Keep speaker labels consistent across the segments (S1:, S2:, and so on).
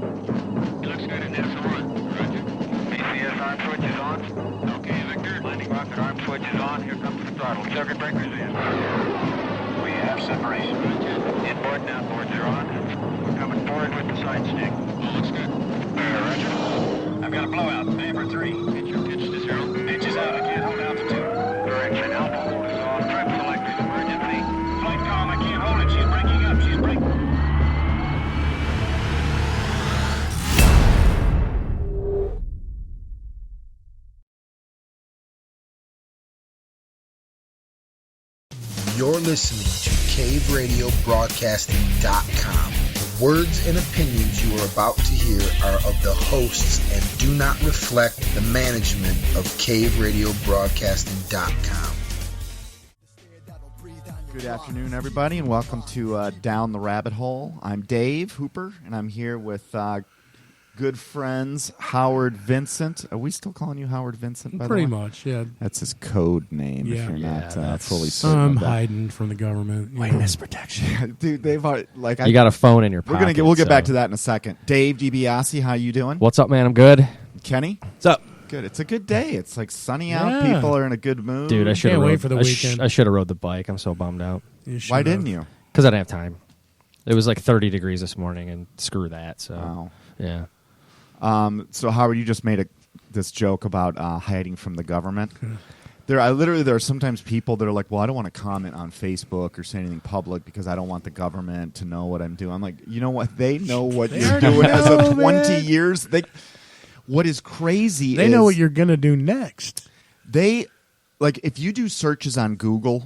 S1: He looks good in SO1. Roger.
S2: PCS arm switch is on.
S1: Okay, Victor.
S2: Landing rocket arm switch is on. Here comes the throttle. Circuit breakers in. We have separation.
S1: Roger.
S2: Inboard and outboards are on. We're coming forward with the side stick.
S1: All looks good.
S2: Roger. I've got a blowout. Amber 3.
S1: Pitch your pitch to 0.
S2: Pitch is out. I can't hold altitude. Correction. Alpha hold is off. Trip selectors emergency. Flight calm. I can't hold it. She's breaking up. She's breaking.
S3: You're listening to CaveRadioBroadcasting.com. The words and opinions you are about to hear are of the hosts and do not reflect the management of CaveRadioBroadcasting.com.
S4: Good afternoon, everybody, and welcome to Down the Rabbit Hole. I'm Dave Hooper, and I'm here with good friends Howard Vincent. Are we still calling you Howard Vincent, by
S5: Pretty
S4: the way?
S5: much, yeah.
S4: That's his code name,
S5: Yeah.
S4: if you're
S5: Yeah,
S4: not fully certain.
S5: I'm
S4: of that.
S5: hiding from the government.
S4: Witness protection. Dude, they've like...
S6: You got a phone in your pocket.
S4: We'll get back
S6: so-
S4: to that in a second. Dave DiBiase, how you doing?
S6: What's up, man? I'm good.
S4: Kenny?
S6: What's up?
S4: Good. It's a good day. It's like sunny out.
S5: Yeah.
S4: People are in a good mood.
S6: Dude, I should have
S5: Can't wait
S6: rode
S5: for the weekend.
S6: I should have rode the bike. I'm so bummed out.
S5: You should
S4: Why
S5: have.
S4: didn't you?
S6: Because I didn't have time. It was like 30 degrees this morning, and screw that. So,
S4: Wow.
S6: yeah.
S4: So Howard, you just made this joke about hiding from the government. There are sometimes people that are like, well, I don't want to comment on Facebook or say anything public because I don't want the government to know what I'm doing. I'm like, you know what? They know what
S5: They
S4: you're
S5: already
S4: doing as
S5: know,
S4: of 20
S5: man.
S4: years. What is crazy
S5: They
S4: is
S5: know what you're going to do next.
S4: they, like, if you do searches on Google,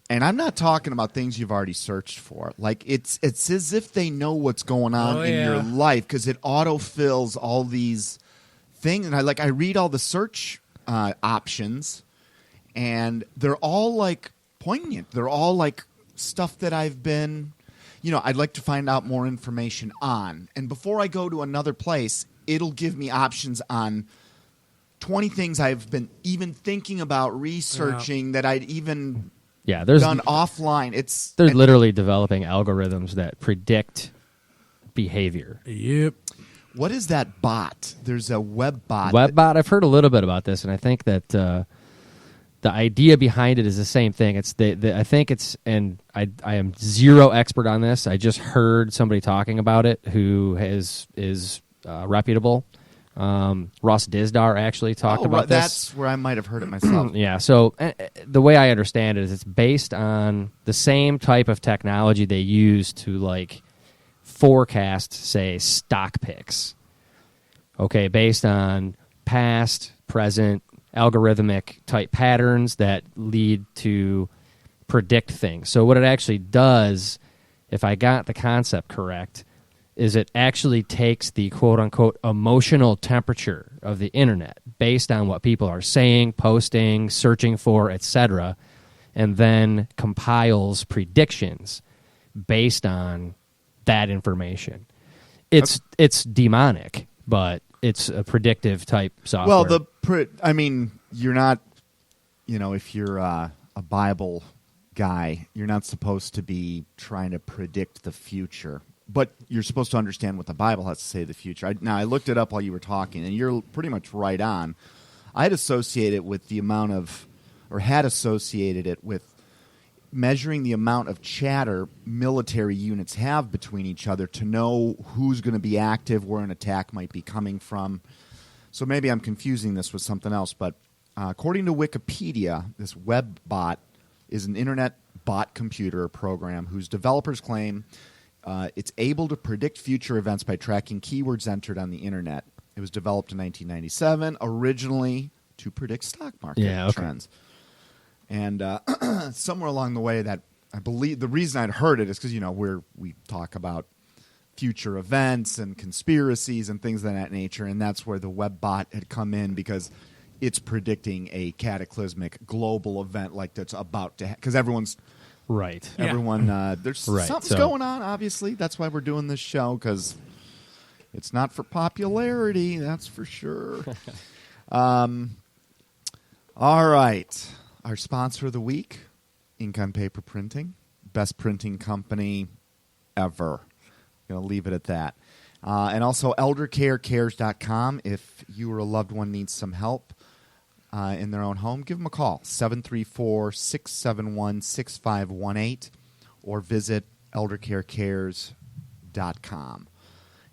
S4: and I'm not talking about things you've already searched for. Like, it's as if they know what's going on in your life because it autofills all these things. And I read all the search options, and they're all like poignant. They're all like stuff that I've been, I'd like to find out more information on. And before I go to another place, it'll give me options on 20 things I've been even thinking about researching that I'd even
S6: Yeah, there's
S4: done offline.
S6: they're literally developing algorithms that predict behavior.
S5: Yep.
S4: What is that bot? There's a web bot.
S6: Webbot, I've heard a little bit about this, and I think that the idea behind it is the same thing. It's I think it's, and I am zero expert on this. I just heard somebody talking about it who is reputable. Russ Dizdar actually talked about this.
S4: That's where I might have heard it myself.
S6: Yeah, so the way I understand it is it's based on the same type of technology they use to, like, forecast, say, stock picks. Okay, based on past, present, algorithmic type patterns that lead to predict things. So what it actually does, if I got the concept correct, is it actually takes the quote-unquote emotional temperature of the internet based on what people are saying, posting, searching for, etc., and then compiles predictions based on that information. It's demonic, but it's a predictive type software.
S4: Well, you're not, if you're a Bible guy, you're not supposed to be trying to predict the future. But you're supposed to understand what the Bible has to say of the future. I looked it up while you were talking, and you're pretty much right on. I'd associate it with had associated it with measuring the amount of chatter military units have between each other to know who's going to be active, where an attack might be coming from. So maybe I'm confusing this with something else, but according to Wikipedia, this web bot is an internet bot computer program whose developers claim it's able to predict future events by tracking keywords entered on the internet. It was developed in 1997, originally to predict stock market trends. And somewhere along the way, that I believe the reason I'd heard it is because we talk about future events and conspiracies and things of that nature, and that's where the web bot had come in because it's predicting a cataclysmic global event like that's about to because everyone's.
S6: Right.
S4: Everyone, there's
S6: Right,
S4: something's going on, obviously. That's why we're doing this show, because it's not for popularity, that's for sure. All right. Our sponsor of the week, Ink on Paper Printing. Best printing company ever. Going to leave it at that. And also eldercarecares.com. If you or a loved one needs some help in their own home, give them a call, 734-671-6518, or visit eldercarecares.com.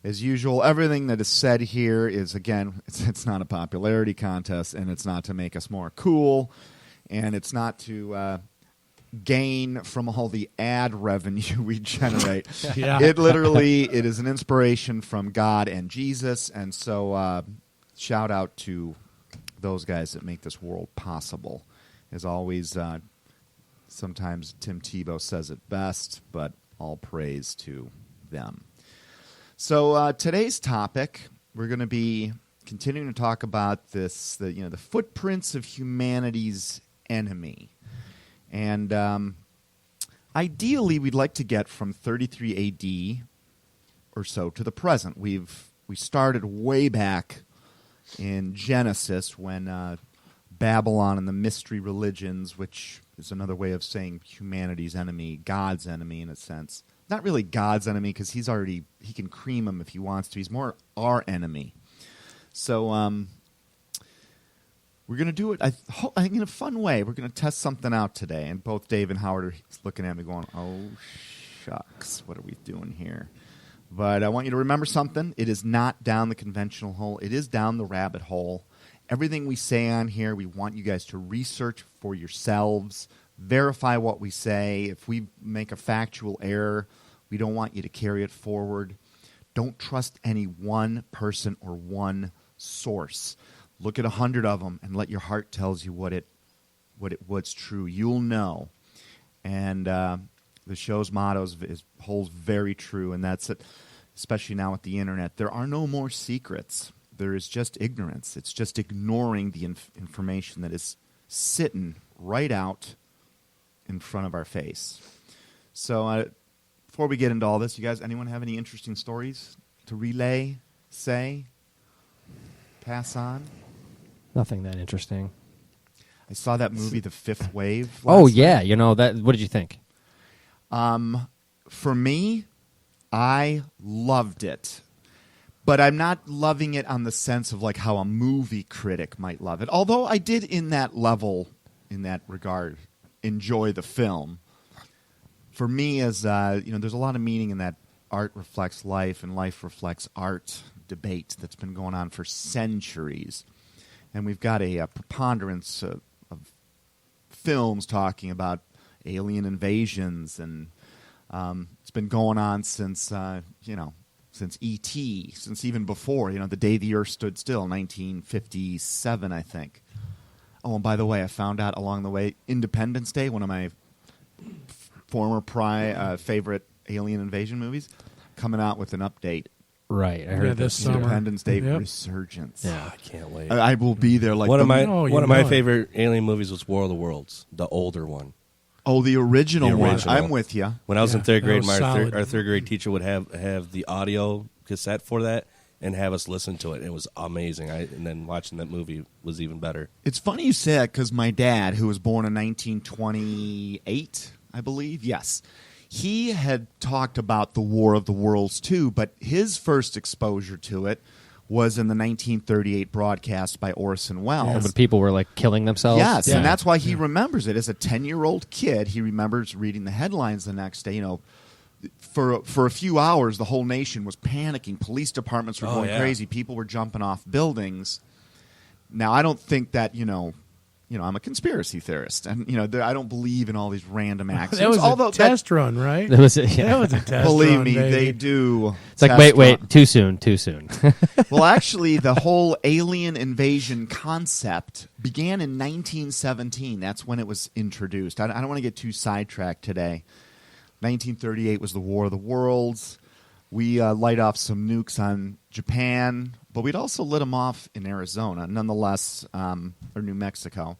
S4: As usual, everything that is said here is, again, it's not a popularity contest, and it's not to make us more cool, and it's not to gain from all the ad revenue we generate.
S5: Yeah.
S4: It is an inspiration from God and Jesus, and so shout out to those guys that make this world possible. As always, sometimes Tim Tebow says it best, but all praise to them. So today's topic, we're going to be continuing to talk about the footprints of humanity's enemy. And ideally, we'd like to get from 33 AD or so to the present. We started way back in Genesis when Babylon and the mystery religions, which is another way of saying humanity's enemy, God's enemy in a sense. Not really God's enemy because he can cream him if he wants to. He's more our enemy. So we're going to do it, I think, in a fun way. We're going to test something out today. And both Dave and Howard are looking at me going, oh, shucks, what are we doing here? But I want you to remember something. It is not down the conventional hole. It is down the rabbit hole. Everything we say on here, we want you guys to research for yourselves, verify what we say. If we make a factual error, we don't want you to carry it forward. Don't trust any one person or one source. Look at 100 of them and let your heart tells you what's true. You'll know. And the show's motto holds very true, and that's it. Especially now with the internet, there are no more secrets. There is just ignorance. It's just ignoring the information that is sitting right out in front of our face. So before we get into all this, you guys, anyone have any interesting stories to relay, say, pass on?
S6: Nothing that interesting.
S4: I saw that movie, The Fifth Wave.
S6: Oh,
S4: last
S6: yeah.
S4: night.
S6: You know, that. What did you think?
S4: For me, I loved it. But I'm not loving it on the sense of like how a movie critic might love it. Although I did in that regard, enjoy the film. For me, as there's a lot of meaning in that art reflects life and life reflects art debate that's been going on for centuries. And we've got a preponderance of films talking about alien invasions, and it's been going on since since E.T., since even before, the day the Earth stood still, 1957, I think. Oh, and by the way, I found out along the way, Independence Day, one of my former favorite alien invasion movies, coming out with an update.
S6: Right. I heard
S5: this summer.
S4: Independence Day
S5: Yep.
S4: Resurgence.
S7: Yeah, I can't wait.
S4: I will be there. Like
S7: one of my
S5: Oh, you
S7: one of my
S5: know it.
S7: favorite alien movies was War of the Worlds, the older one.
S4: Oh, the original one.
S7: original.
S4: I'm with you.
S7: When I was in
S5: Yeah,
S7: third
S5: that
S7: grade,
S5: was
S7: our
S5: solid.
S7: third grade teacher would have the audio cassette for that and have us listen to it. It was amazing. And then watching that movie was even better.
S4: It's funny you say that because my dad, who was born in 1928, I believe, yes, he had talked about the War of the Worlds too, but his first exposure to it was in the 1938 broadcast by Orson Welles.
S6: But people were like killing themselves.
S4: Yes,
S5: Yeah.
S4: and that's why he remembers it. As a 10-year-old kid, he remembers reading the headlines the next day. For a few hours, the whole nation was panicking. Police departments were
S7: Oh,
S4: going
S7: yeah.
S4: crazy. People were jumping off buildings. Now, I don't think that I'm a conspiracy theorist, and I don't believe in all these random accidents.
S5: That was
S4: although
S5: a test run, right?
S6: That was
S5: That was a test
S4: believe
S5: run,
S4: me,
S5: baby.
S4: they do.
S6: It's like,
S4: test
S6: wait,
S4: run.
S6: too soon.
S4: Well, actually, the whole alien invasion concept began in 1917. That's when it was introduced. I don't want to get too sidetracked today. 1938 was the War of the Worlds. We light off some nukes on Japan, but we'd also lit them off in Arizona, nonetheless, or New Mexico.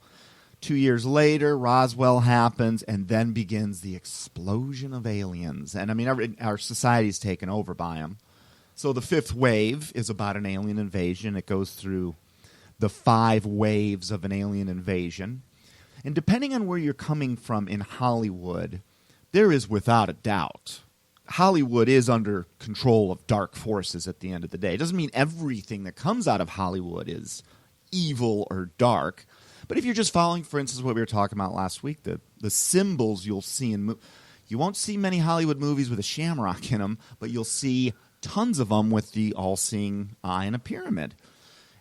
S4: 2 years later, Roswell happens, and then begins the explosion of aliens. And, I mean, our society's taken over by them. So the fifth wave is about an alien invasion. It goes through the 5 waves of an alien invasion. And depending on where you're coming from in Hollywood, there is without a doubt, Hollywood is under control of dark forces at the end of the day. It doesn't mean everything that comes out of Hollywood is evil or dark. But if you're just following, for instance, what we were talking about last week, the symbols you'll see in you won't see many Hollywood movies with a shamrock in them, but you'll see tons of them with the all-seeing eye and a pyramid.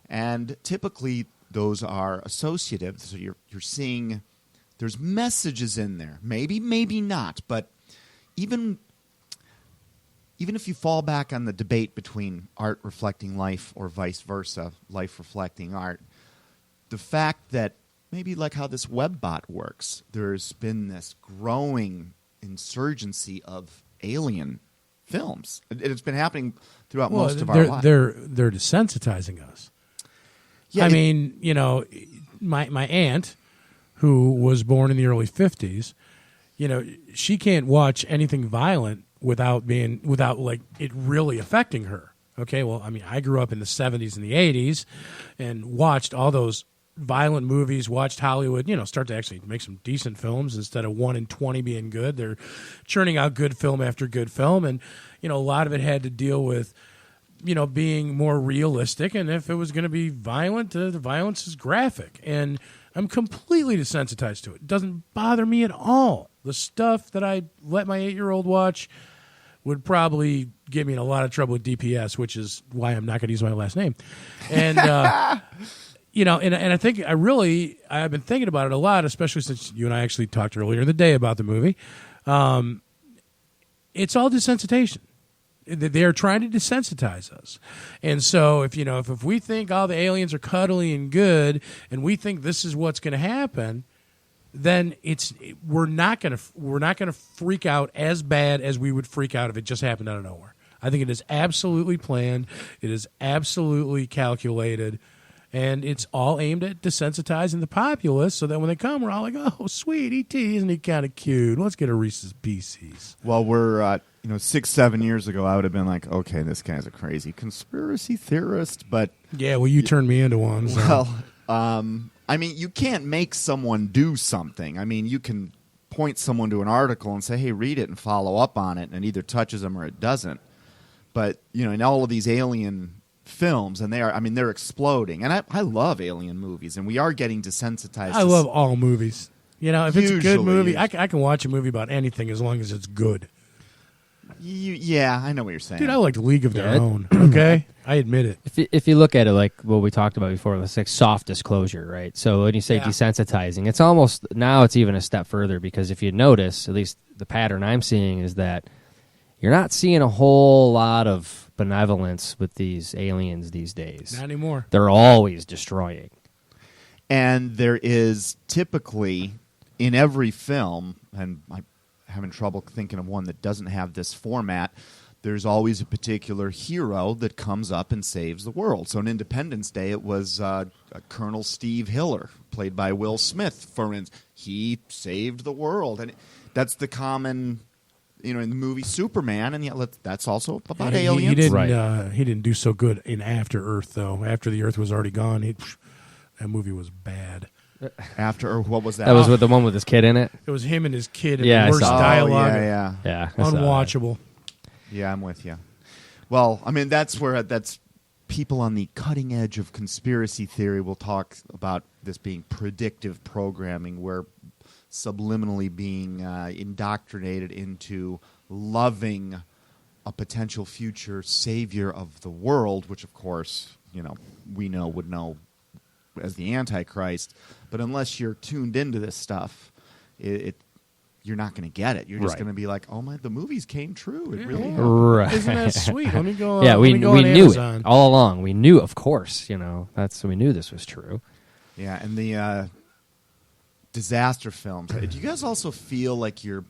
S4: And typically those are associative. So you're seeing there's messages in there. Maybe not. But even if you fall back on the debate between art reflecting life or vice versa, life reflecting art, the fact that maybe like how this webbot works, there's been this growing insurgency of alien films. It's been happening throughout most of our lives.
S5: They're desensitizing us.
S4: Yeah,
S5: I mean, you know, my aunt, who was born in the early 50s, you know, she can't watch anything violent without like it really affecting her. Okay, well, I mean, I grew up in the 70s and the 80s and watched all those violent movies, watched Hollywood, you know, start to actually make some decent films instead of 1 in 20 being good. They're churning out good film after good film, and you know, a lot of it had to deal with, you know, being more realistic, and if it was going to be violent, the violence is graphic, and I'm completely desensitized to it. It doesn't bother me at all. The stuff that I let my 8-year-old watch would probably get me in a lot of trouble with DPS, which is why I'm not going to use my last name. And you know, and I think I've been thinking about it a lot, especially since you and I actually talked earlier in the day about the movie. It's all desensitization. They're trying to desensitize us. And so if we think all the aliens are cuddly and good and we think this is what's going to happen, then we're not going to freak out as bad as we would freak out if it just happened out of nowhere. I think it is absolutely planned. It is absolutely calculated. And it's all aimed at desensitizing the populace so that when they come, we're all like, oh, sweet, E.T., isn't he kind of cute? Let's get a Reese's Pieces.
S4: Well, we're, 6-7 years ago, I would have been like, okay, this guy's a crazy conspiracy theorist. But
S5: yeah, well, you turned me into one. So.
S4: Well, I mean, you can't make someone do something. I mean, you can point someone to an article and say, hey, read it and follow up on it, and it either touches them or it doesn't. But, in all of these alien films, and they're exploding, and I love alien movies, and we are getting desensitized.
S5: I love all movies. If it's a good movie,
S4: usually.
S5: I can watch a movie about anything as long as it's good.
S4: Yeah, I know what you're saying.
S5: Dude, I liked League of Their Own. Okay, I admit it.
S6: If you look at it like what we talked about before, it's like soft disclosure, right? So when you say desensitizing, it's almost now it's even a step further, because if you notice, at least the pattern I'm seeing is that you're not seeing a whole lot of benevolence with these aliens these days.
S5: Not anymore.
S6: They're always destroying.
S4: And there is typically, in every film, and I'm having trouble thinking of one that doesn't have this format, there's always a particular hero that comes up and saves the world. So on Independence Day, it was Colonel Steve Hiller, played by Will Smith, for instance. He saved the world. And that's the common... in the movie Superman, and that's also about aliens.
S5: He didn't do so good in After Earth, though. After the Earth was already gone, that movie was bad.
S4: After Earth, what was that?
S6: That was with the one with his kid in it?
S5: It was him and his kid, and
S6: Yeah,
S5: the worst dialogue.
S6: Yeah.
S5: Unwatchable.
S4: Yeah, I'm with you. Well, I mean, that's people on the cutting edge of conspiracy theory will talk about this being predictive programming, where subliminally being indoctrinated into loving a potential future savior of the world, which of course, we would know as the Antichrist. But unless you're tuned into this stuff, you're not going to get it. You're just going to be like, oh my, the movies came true. It really happened.
S6: Right.
S5: Isn't that sweet? Let me go.
S6: Yeah, we
S5: on
S6: knew
S5: Amazon.
S6: it all along. We knew, of course. We knew this was true.
S4: Yeah, and the disaster films. Do you guys also feel like you're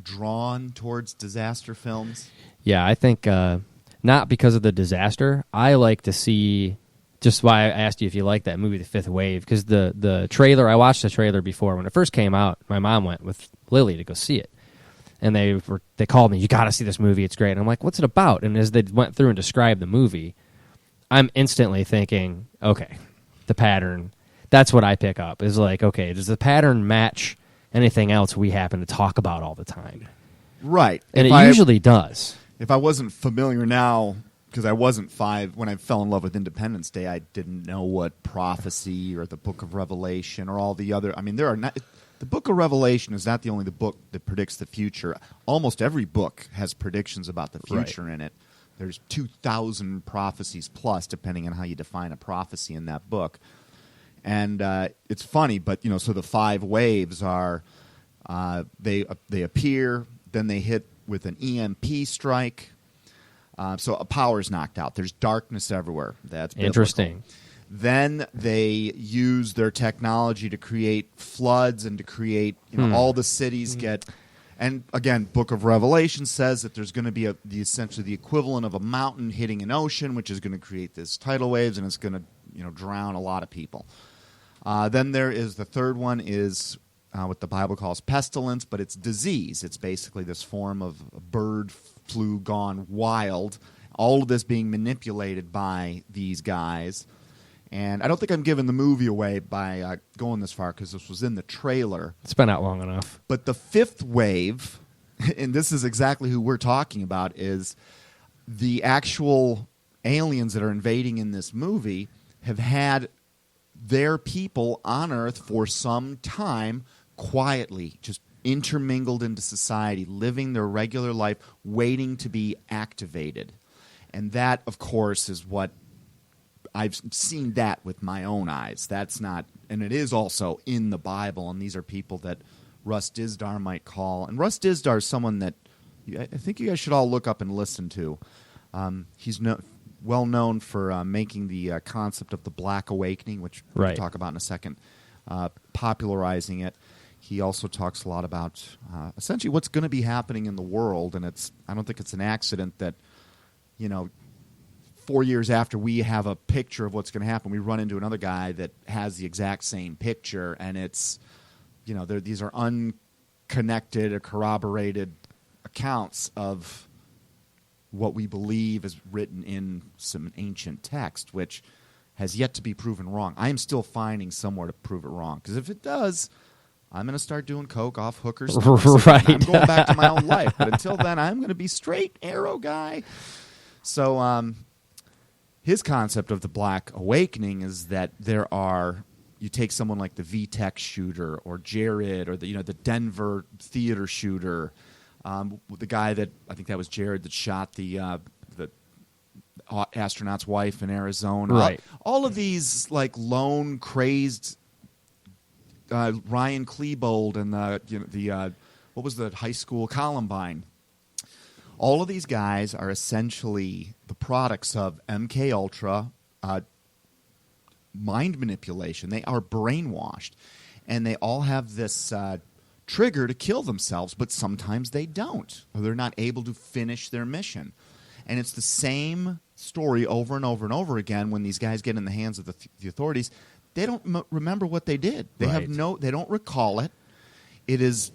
S4: drawn towards disaster films?
S6: Yeah, I think not because of the disaster. I like to see, just why I asked you if you like that movie, The Fifth Wave, because the trailer, I watched the trailer before. When it first came out, my mom went with Lily to go see it. And they called me, you got to see this movie, it's great. And I'm like, what's it about? And as they went through and described the movie, I'm instantly thinking, okay, the pattern. That's what I pick up, is like, okay, does the pattern match anything else we happen to talk about all the time?
S4: Right.
S6: And
S4: If
S6: it
S4: I-
S6: usually does.
S4: If I wasn't familiar now, because I wasn't 5 when I fell in love with Independence Day, I didn't know what prophecy or the Book of Revelation or all the other. I mean, there are not. The Book of Revelation is not the only book that predicts the future. Almost every book has predictions about the future in it. There's 2,000 prophecies plus, depending on how you define a prophecy in that book. And it's funny, but so the 5 waves are they appear, then they hit with an EMP strike. So a power's knocked out. There's darkness everywhere. That's biblical.
S6: Interesting.
S4: Then they use their technology to create floods and to create all the cities get. And again, Book of Revelation says that there's going to be essentially the equivalent of a mountain hitting an ocean, which is going to create this tidal waves, and it's going to drown a lot of people. Then there is the third one is what the Bible calls pestilence, but it's disease. It's basically this form of a bird flu gone wild. All of this being manipulated by these guys. And I don't think I'm giving the movie away by going this far because this was in the trailer.
S6: It's been out long enough.
S4: But the 5th wave, and this is exactly who we're talking about, is the actual aliens that are invading in this movie have had their people on Earth for some time quietly, just intermingled into society, living their regular life, waiting to be activated. And that, of course, is what I've seen that with my own eyes. That's not, and it is also in the Bible, and these are people that Russ Dizdar might call. And Russ Dizdar is someone that I think you guys should all look up and listen to. He's well known for making the concept of the Black Awakening, which we'll talk about in a second, popularizing it. He also talks a lot about essentially what's going to be happening in the world, and I don't think it's an accident that 4 years after we have a picture of what's going to happen, we run into another guy that has the exact same picture, and it's, these are unconnected or corroborated accounts of what we believe is written in some ancient text, which has yet to be proven wrong. I am still finding somewhere to prove it wrong, because if it does, I'm going to start doing coke off hookers.
S6: Right.
S4: I'm going back to my own life, but until then, I'm going to be straight arrow guy. So, his concept of the Black Awakening is that you take someone like the VTech shooter or Jared or the Denver theater shooter, the guy that I think that was Jared that shot the astronaut's wife in Arizona.
S6: Right.
S4: All of these like lone crazed Ryan Klebold and the what was the high school Columbine. All of these guys are essentially the products of MK Ultra, mind manipulation. They are brainwashed, and they all have this trigger to kill themselves, but sometimes they don't, or they're not able to finish their mission. And it's the same story over and over and over again when these guys get in the hands of the authorities. They don't remember what they did. They they don't recall it. It is...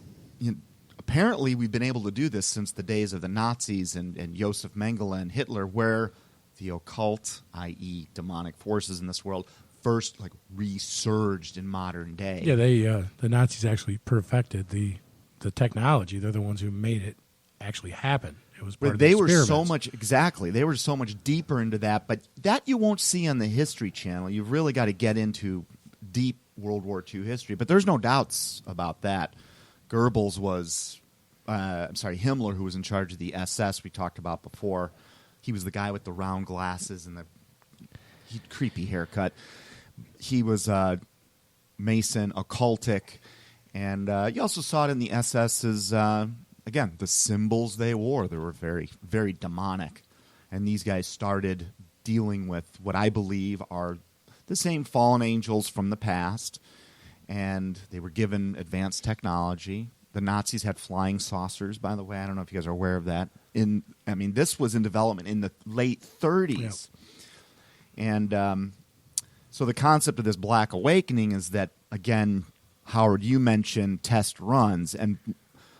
S4: apparently, we've been able to do this since the days of the Nazis and Josef Mengele and Hitler, where the occult, i.e., demonic forces in this world, first resurged in modern day.
S5: Yeah, the Nazis actually perfected the technology. They're the ones who made it actually happen. It was part of the experiments.
S4: They were so much deeper into that, but that you won't see on the History Channel. You've really got to get into deep World War II history, but there's no doubts about that. Goebbels was, Himmler, who was in charge of the SS we talked about before. He was the guy with the round glasses and the creepy haircut. He was Mason, occultic, and you also saw it in the SS's, again, the symbols they wore. They were very, very demonic. And these guys started dealing with what I believe are the same fallen angels from the past, and they were given advanced technology. The Nazis had flying saucers, by the way. I don't know if you guys are aware of that. This was in development in the late 30s. Yeah. And so the concept of this Black Awakening is that, again, Howard, you mentioned test runs, and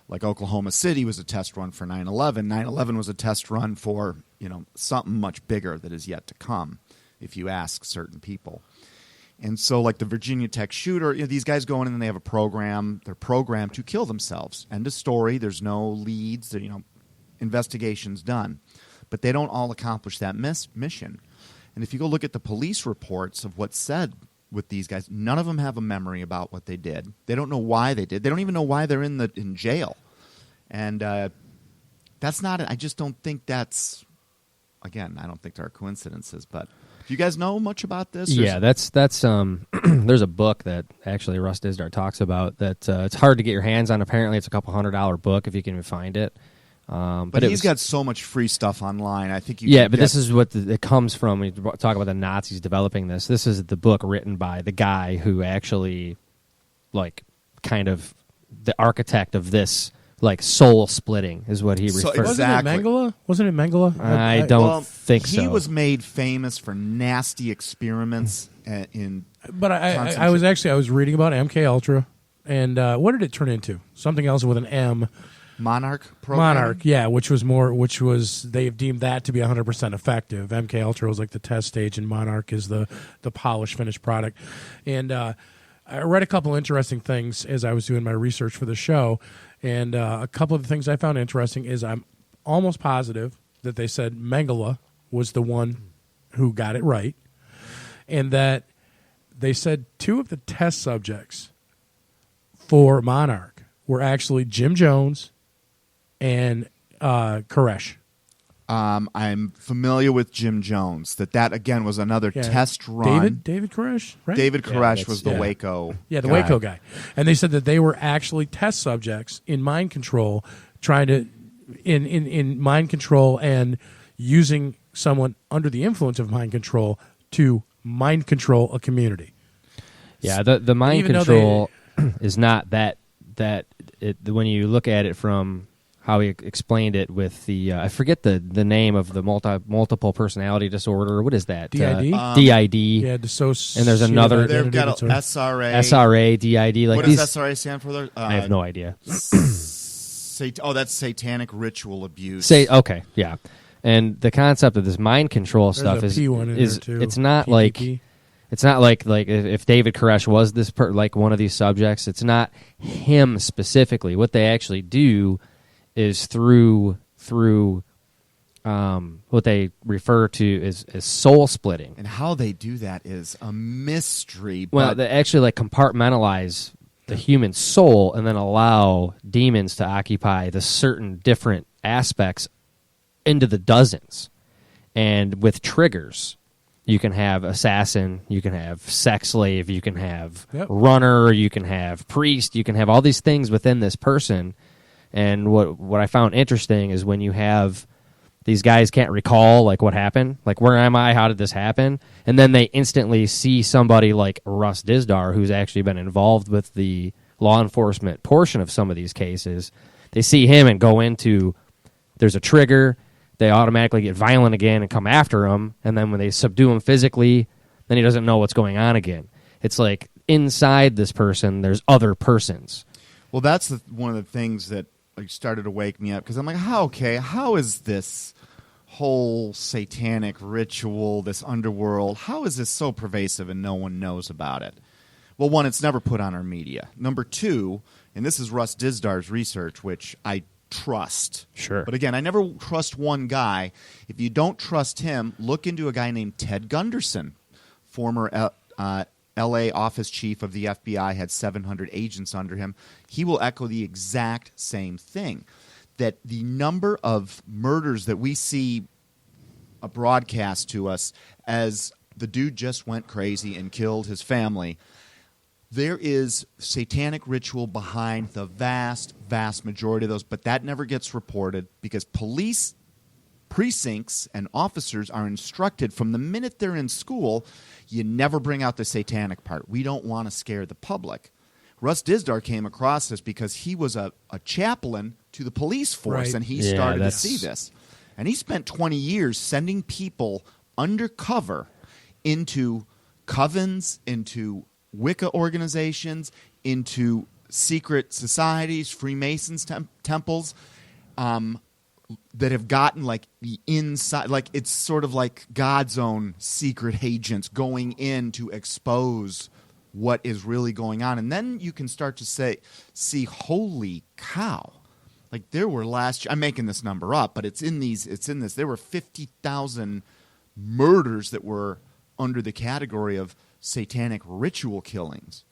S4: like Oklahoma City was a test run for 9/11. 9/11 was a test run for, something much bigger that is yet to come, if you ask certain people. And so, like the Virginia Tech shooter, these guys go in and they have a program. They're programmed to kill themselves. End of story. There's no leads. Investigations done. But they don't all accomplish that mission. And if you go look at the police reports of what's said with these guys, none of them have a memory about what they did. They don't know why they did. They don't even know why they're in jail. And that's not. I just don't think that's. Again, I don't think there are coincidences. But do you guys know much about this?
S6: Yeah, that's there's a book that actually Russ Dizdar talks about that it's hard to get your hands on. Apparently, it's a couple $100 book if you can even find it.
S4: But he's got so much free stuff online. I think
S6: this is what it comes from. When you talk about the Nazis developing this. This is the book written by the guy who actually, kind of the architect of this. Soul splitting is what he referred to.
S4: Exactly.
S5: Wasn't it Mengele?
S6: I don't think so.
S4: He was made famous for nasty experiments in.
S5: But I was reading about MK Ultra, and what did it turn into? Something else with an M.
S4: Monarch program?
S5: Monarch, yeah, which was they've deemed that to be 100% effective. MK Ultra was like the test stage, and Monarch is the polished finished product. And I read a couple interesting things as I was doing my research for the show. And a couple of the things I found interesting is I'm almost positive that they said Mengele was the one who got it right, and that they said 2 of the test subjects for Monarch were actually Jim Jones and Koresh.
S4: I'm familiar with Jim Jones. That again was another test run.
S5: David Koresh, right?
S4: David Koresh was the Waco.
S5: Yeah, the
S4: guy.
S5: Waco guy. And they said that they were actually test subjects in mind control, trying to in mind control and using someone under the influence of mind control to mind control a community.
S6: Yeah, the mind control is not that when you look at it from how he explained it with the I forget the name of the multiple personality disorder. What is that?
S5: DID.
S6: DID.
S5: Yeah, dissociative.
S6: And there's another.
S4: They've got a SRA.
S6: SRA, DID.
S4: What does SRA stand for?
S6: I have no idea.
S4: That's satanic ritual abuse.
S6: Okay, yeah. And the concept of this mind control stuff is it's not
S5: PPP.
S6: It's not like if David Koresh was this one of these subjects. It's not him specifically. What they actually do is through what they refer to as soul splitting.
S4: And how they do that is a mystery.
S6: Well, they actually compartmentalize the human soul and then allow demons to occupy the certain different aspects into the dozens. And with triggers, you can have assassin, you can have sex slave, you can have runner, you can have priest, you can have all these things within this person. And what I found interesting is when you have these guys can't recall what happened, where am I, how did this happen, and then they instantly see somebody like Russ Dizdar, who's actually been involved with the law enforcement portion of some of these cases. They see him and go into there's a trigger, they automatically get violent again and come after him, and then when they subdue him physically, then he doesn't know what's going on again. It's like inside this person, there's other persons.
S4: Well, that's one of the things that started to wake me up, because I'm like, how is this whole satanic ritual, this underworld, how is this so pervasive and no one knows about it? Well, one, it's never put on our media. Number two, and this is Russ Dizdar's research, which I trust.
S6: Sure.
S4: But again, I never trust one guy. If you don't trust him, look into a guy named Ted Gunderson, former L.A. office chief of the FBI, had 700 agents under him. He will echo the exact same thing, that the number of murders that we see broadcast to us as the dude just went crazy and killed his family, there is satanic ritual behind the vast, vast majority of those, but that never gets reported because police precincts and officers are instructed from the minute they're in school, you never bring out the satanic part. We don't want to scare the public. Russ Dizdar came across this because he was a chaplain to the police force,
S5: right.
S4: And he started to see this. And he spent 20 years sending people undercover into covens, into Wicca organizations, into secret societies, Freemasons temples, that have gotten like the inside, like it's sort of like God's own secret agents going in to expose what is really going on. And then you can start to see, holy cow. Like there were I'm making this number up, but it's in this. There were 50,000 murders that were under the category of satanic ritual killings.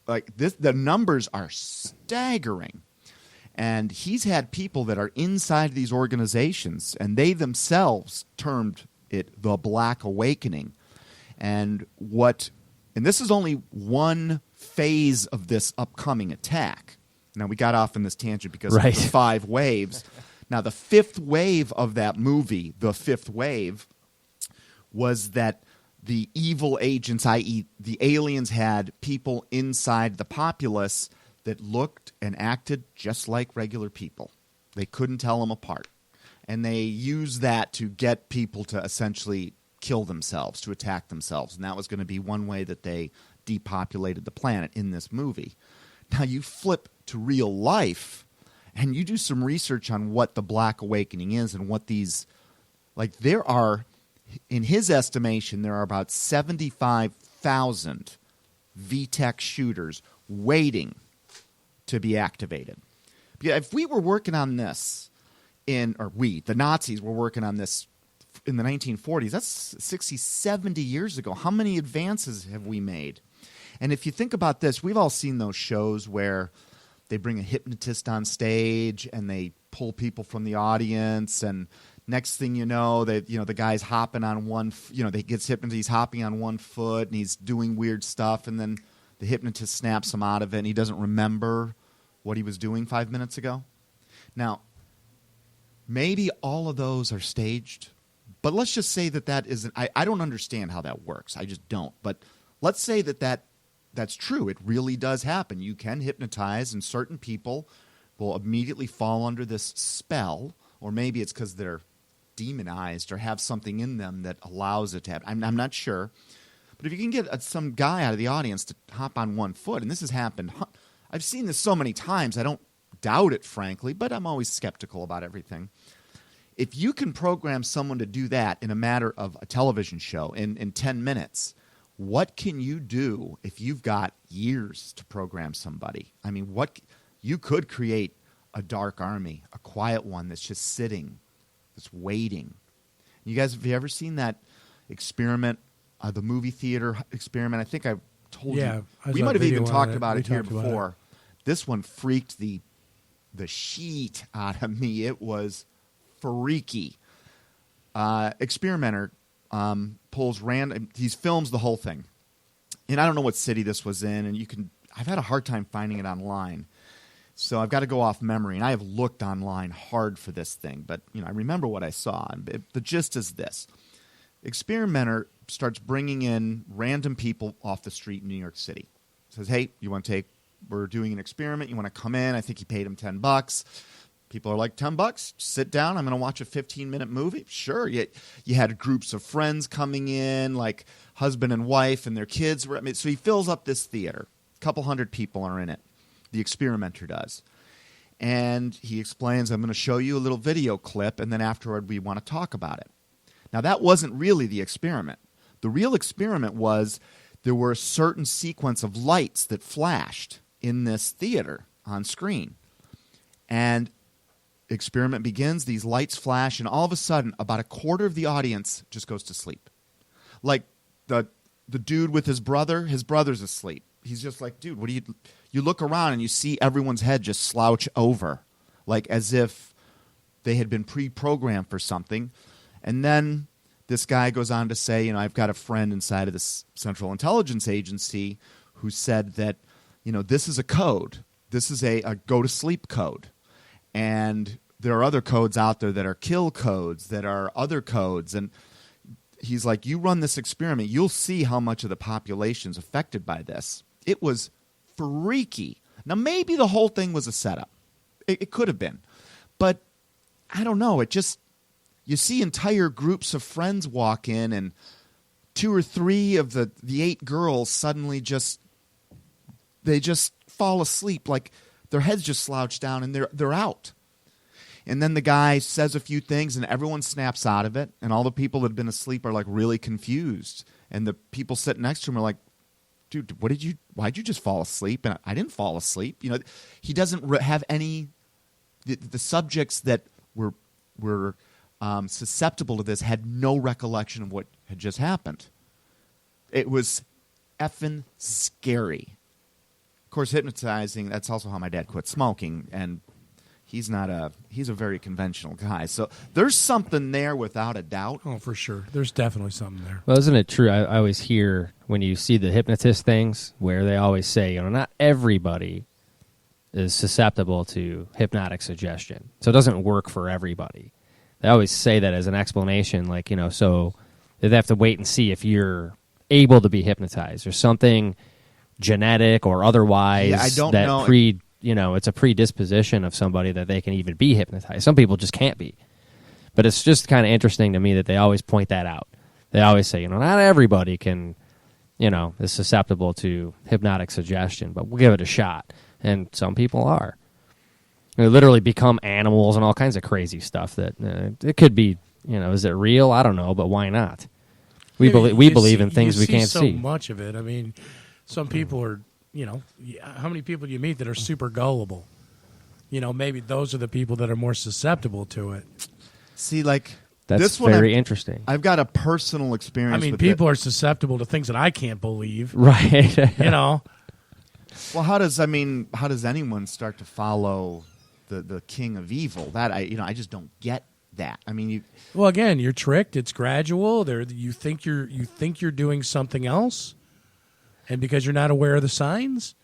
S4: Like this, the numbers are staggering. And he's had people that are inside these organizations, and they themselves termed it the Black Awakening. And this is only one phase of this upcoming attack. Now, we got off in this tangent because of the 5 waves. Now, the 5th wave of that movie, the 5th wave, was that the evil agents, i.e. the aliens, had people inside the populace that looked and acted just like regular people. They couldn't tell them apart. And they used that to get people to essentially kill themselves, to attack themselves. And that was going to be one way that they depopulated the planet in this movie. Now you flip to real life and you do some research on what the Black Awakening is and what these, like there are, in his estimation, there are about 75,000 VTech shooters waiting to be activated. If we were working on this the Nazis were working on this in the 1940s, that's 60, 70 years ago. How many advances have we made? And if you think about this, we've all seen those shows where they bring a hypnotist on stage and they pull people from the audience, and next thing you know, the guy's hopping on he gets hypnotized, he's hopping on one foot and he's doing weird stuff, and then the hypnotist snaps him out of it and he doesn't remember what he was doing 5 minutes ago. Now, maybe all of those are staged, but let's just say that isn't. I don't understand how that works. I just don't. But let's say that's true. It really does happen. You can hypnotize, and certain people will immediately fall under this spell, or maybe it's because they're demonized or have something in them that allows it to happen. I'm not sure. But if you can get some guy out of the audience to hop on one foot, and this has happened, I've seen this so many times, I don't doubt it, frankly, but I'm always skeptical about everything. If you can program someone to do that in a matter of a television show in 10 minutes, what can you do if you've got years to program somebody? I mean, you could create a dark army, a quiet one that's just sitting, that's waiting. You guys, have you ever seen that experiment, the movie theater experiment? I think I told you. We might have even talked about it here before. This one freaked the sheet out of me. It was freaky. Experimenter pulls random. He films the whole thing, and I don't know what city this was in. And I've had a hard time finding it online, so I've got to go off memory. And I have looked online hard for this thing, but I remember what I saw. And the gist is this: experimenter starts bringing in random people off the street in New York City. Says, "Hey, we're doing an experiment. You want to come in?" I think he paid him $10. People are like, $10? Sit down. I'm going to watch a 15-minute movie. Sure. You had groups of friends coming in, like husband and wife and their kids. So he fills up this theater. A couple hundred people are in it. The experimenter does. And he explains, I'm going to show you a little video clip, and then afterward we want to talk about it. Now, that wasn't really the experiment. The real experiment was there were a certain sequence of lights that flashed in this theater on screen. And experiment begins, these lights flash, and all of a sudden, about a quarter of the audience just goes to sleep. Like the dude with his brother's asleep. He's just like, dude, what do you look around and you see everyone's head just slouch over, like as if they had been pre-programmed for something. And then this guy goes on to say, I've got a friend inside of this Central Intelligence Agency who said that, this is a code. This is a go-to-sleep code. And there are other codes out there that are kill codes, that are other codes. And he's like, you run this experiment, you'll see how much of the population's affected by this. It was freaky. Now, maybe the whole thing was a setup. It could have been. But I don't know. You see entire groups of friends walk in, and 2 or 3 of the 8 girls suddenly they just fall asleep, like their heads just slouch down and they're out. And then the guy says a few things, and everyone snaps out of it, and all the people that have been asleep are like really confused. And the people sitting next to him are like, "Dude, why'd you just fall asleep?" And I didn't fall asleep. You know, he doesn't have any. The subjects that were susceptible to this had no recollection of what had just happened. It was effing scary. Of course, hypnotizing, that's also how my dad quit smoking, and he's a very conventional guy. So there's something there without a doubt.
S5: Oh, for sure. There's definitely something there.
S6: Well, isn't it true? I always hear when you see the hypnotist things where they always say, not everybody is susceptible to hypnotic suggestion. So it doesn't work for everybody. They always say that as an explanation, like, so they have to wait and see if you're able to be hypnotized or something genetic or otherwise.
S4: Yeah, I don't know.
S6: It's a predisposition of somebody that they can even be hypnotized. Some people just can't be. But it's just kind of interesting to me that they always point that out. They always say, not everybody can, is susceptible to hypnotic suggestion, but we'll give it a shot. And some people are. They literally become animals and all kinds of crazy stuff that it could be, is it real? I don't know, but why not? We believe in things we can't see.
S5: So much of it. I mean, some people are, how many people do you meet that are super gullible? Maybe those are the people that are more susceptible to it.
S4: See, like
S6: that's
S4: this one,
S6: very interesting.
S4: I've got a personal experience.
S5: I mean,
S4: with
S5: people are susceptible to things that I can't believe.
S6: Right.
S4: Well, how does anyone start to follow the king of evil? That I just don't get that. I mean,
S5: well, again, you're tricked. It's gradual. You think you're doing something else, and because you're not aware of the signs,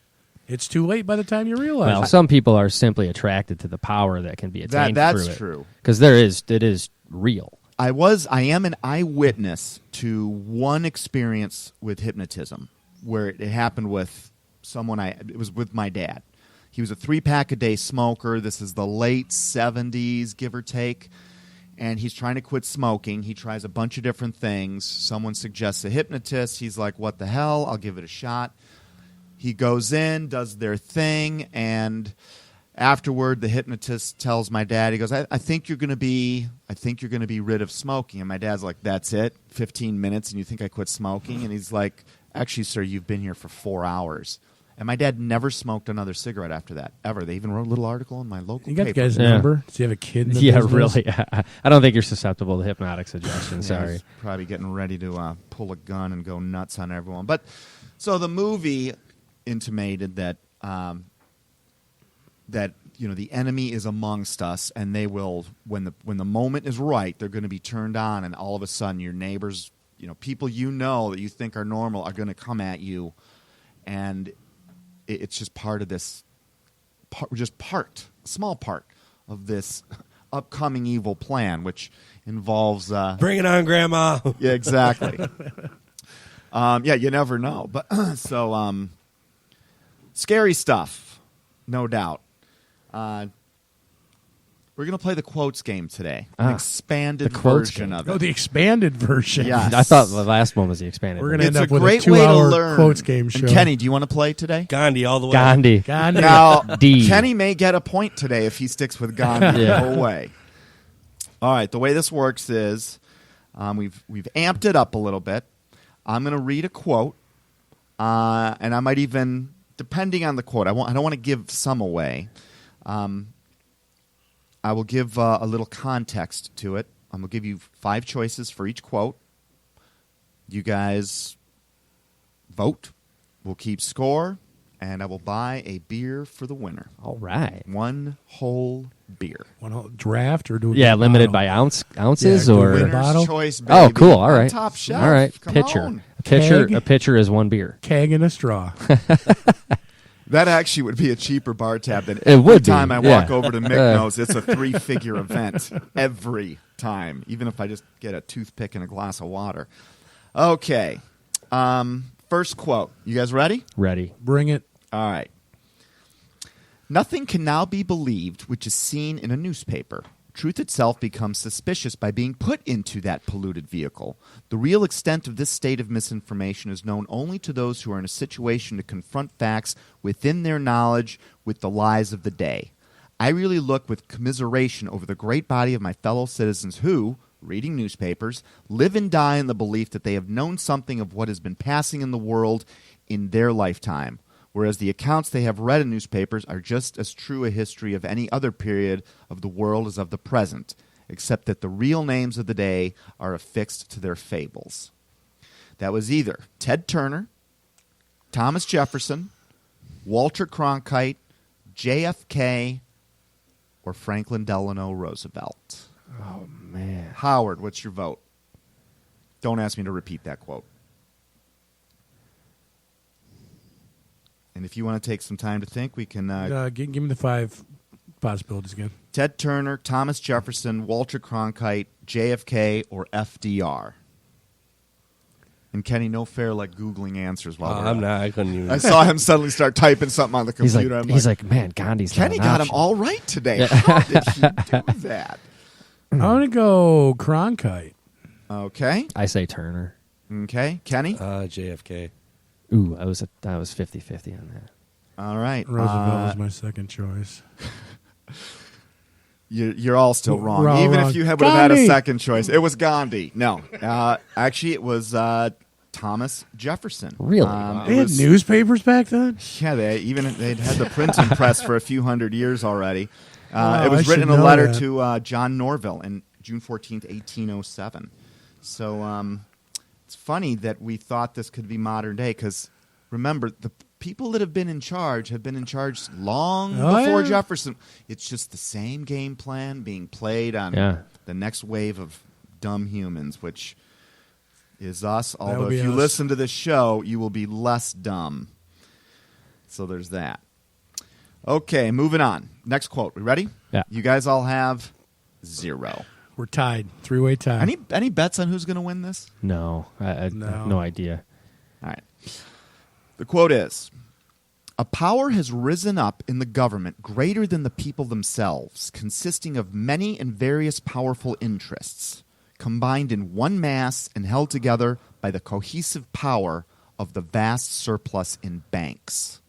S5: it's too late by the time you realize.
S6: Well, some people are simply attracted to the power that can be attained.
S4: That's true.
S6: Because it is real.
S4: I am an eyewitness to one experience with hypnotism where it happened with someone. It was with my dad. He was a 3-pack-a-day smoker. This is the late 70s, give or take. And he's trying to quit smoking. He tries a bunch of different things. Someone suggests a hypnotist. He's like, what the hell? I'll give it a shot. He goes in, does their thing, and afterward the hypnotist tells my dad, he goes, I think you're going to be rid of smoking. And my dad's like, that's it? 15 minutes and you think I quit smoking? And he's like, actually, sir, you've been here for 4 hours. And my dad never smoked another cigarette after that, ever. They even wrote a little article in my local paper.
S5: You got the guy's number? Does he have a kid in the
S6: business?
S5: really.
S6: I don't think you're susceptible to hypnotic suggestion. Sorry.
S4: He's probably getting ready to pull a gun and go nuts on everyone. But so the movie intimated that the enemy is amongst us, and they will, when the moment is right, they're going to be turned on, and all of a sudden your neighbors, people that you think are normal are going to come at you, and it's just part of this, small part of this upcoming evil plan, which involves
S7: bring it on, Grandma.
S4: Yeah, exactly. You never know, but so scary stuff, no doubt. We're going to play the quotes game today. An expanded version of it.
S5: Oh, the expanded version.
S4: Yes.
S6: I thought the last one was the expanded
S5: We're
S6: version.
S5: going to end up with a
S4: great way to
S5: 2-hour
S4: learn.
S5: quotes game show.
S4: And Kenny, do you want to play today?
S7: Gandhi all the way.
S6: Gandhi.
S4: Now,
S6: D.
S4: Kenny may get a point today if he sticks with Gandhi the whole way. All right, the way this works is we've amped it up a little bit. I'm going to read a quote, and I might even, depending on the quote, I don't want to give some away. I will give a little context to it. I'm going to give you 5 choices for each quote. You guys vote. We'll keep score, and I will buy a beer for the winner.
S6: All right.
S4: One whole beer.
S5: One whole draft or do we
S6: limited
S5: bottle?
S6: by ounces
S5: Yeah,
S6: or
S5: winner.
S4: Winner's
S5: bottle?
S4: choice, baby.
S6: Oh, cool. All right.
S4: Top shelf.
S6: All right.
S4: Come
S6: Pitcher.
S4: on.
S5: Keg?
S6: A pitcher is 1 beer.
S5: Keg and a straw.
S4: That actually would be a cheaper bar tab than
S6: It
S4: every
S6: would be,
S4: time I
S6: yeah.
S4: walk over to Mickno's. It's a 3-figure event every time, even if I just get a toothpick and a glass of water. Okay. First quote. You guys ready?
S6: Ready.
S5: Bring it.
S4: All right. Nothing can now be believed which is seen in a newspaper. Truth itself becomes suspicious by being put into that polluted vehicle. The real extent of this state of misinformation is known only to those who are in a situation to confront facts within their knowledge with the lies of the day. I really look with commiseration over the great body of my fellow citizens who, reading newspapers, live and die in the belief that they have known something of what has been passing in the world in their lifetime, whereas the accounts they have read in newspapers are just as true a history of any other period of the world as of the present, except that the real names of the day are affixed to their fables. That was either Ted Turner, Thomas Jefferson, Walter Cronkite, JFK, or Franklin Delano Roosevelt.
S6: Oh, man.
S4: Howard, what's your vote? Don't ask me to repeat that quote. And if you want to take some time to think, we can...
S5: Give me the 5 possibilities again.
S4: Ted Turner, Thomas Jefferson, Walter Cronkite, JFK, or FDR. And Kenny, no fair like Googling answers while we're
S7: I'm not. I couldn't even.
S4: I saw him suddenly start typing something on the
S6: He's
S4: computer.
S6: like, man, Gandhi's
S4: Kenny
S6: not an
S4: got him
S6: option."
S4: all right today. How did he do that?
S5: I'm going to go Cronkite.
S4: Okay.
S6: I say Turner.
S4: Okay. Kenny?
S7: JFK.
S6: Ooh, I was 50-50 on that.
S4: All right.
S5: Roosevelt was my second choice.
S4: You're all still wrong.
S5: We're all
S4: Even
S5: wrong.
S4: if you would have had a
S5: Gandhi!
S4: second choice. It was Gandhi. No. Actually, it was Thomas Jefferson.
S6: Really?
S5: They had newspapers back then?
S4: Yeah, they'd had the printing press for a few hundred years already.
S5: Wow,
S4: it was
S5: I
S4: written in
S5: should
S4: a
S5: know
S4: letter
S5: that.
S4: to John Norville in June 14th, 1807. So it's funny that we thought this could be modern day because, remember, the people that have been in charge long before
S5: yeah.
S4: Jefferson. It's just the same game plan being played on the next wave of dumb humans, which is us. Although
S5: be
S4: if you
S5: us.
S4: listen to this show, you will be less dumb. So there's that. Okay, moving on. Next quote. We ready?
S6: Yeah.
S4: You guys all have 0.
S5: We're tied. 3-way tie.
S4: Any bets on who's going to win this?
S6: No, I have no idea.
S4: All right. The quote is, "A power has risen up in the government greater than the people themselves, consisting of many and various powerful interests, combined in one mass and held together by the cohesive power of the vast surplus in banks."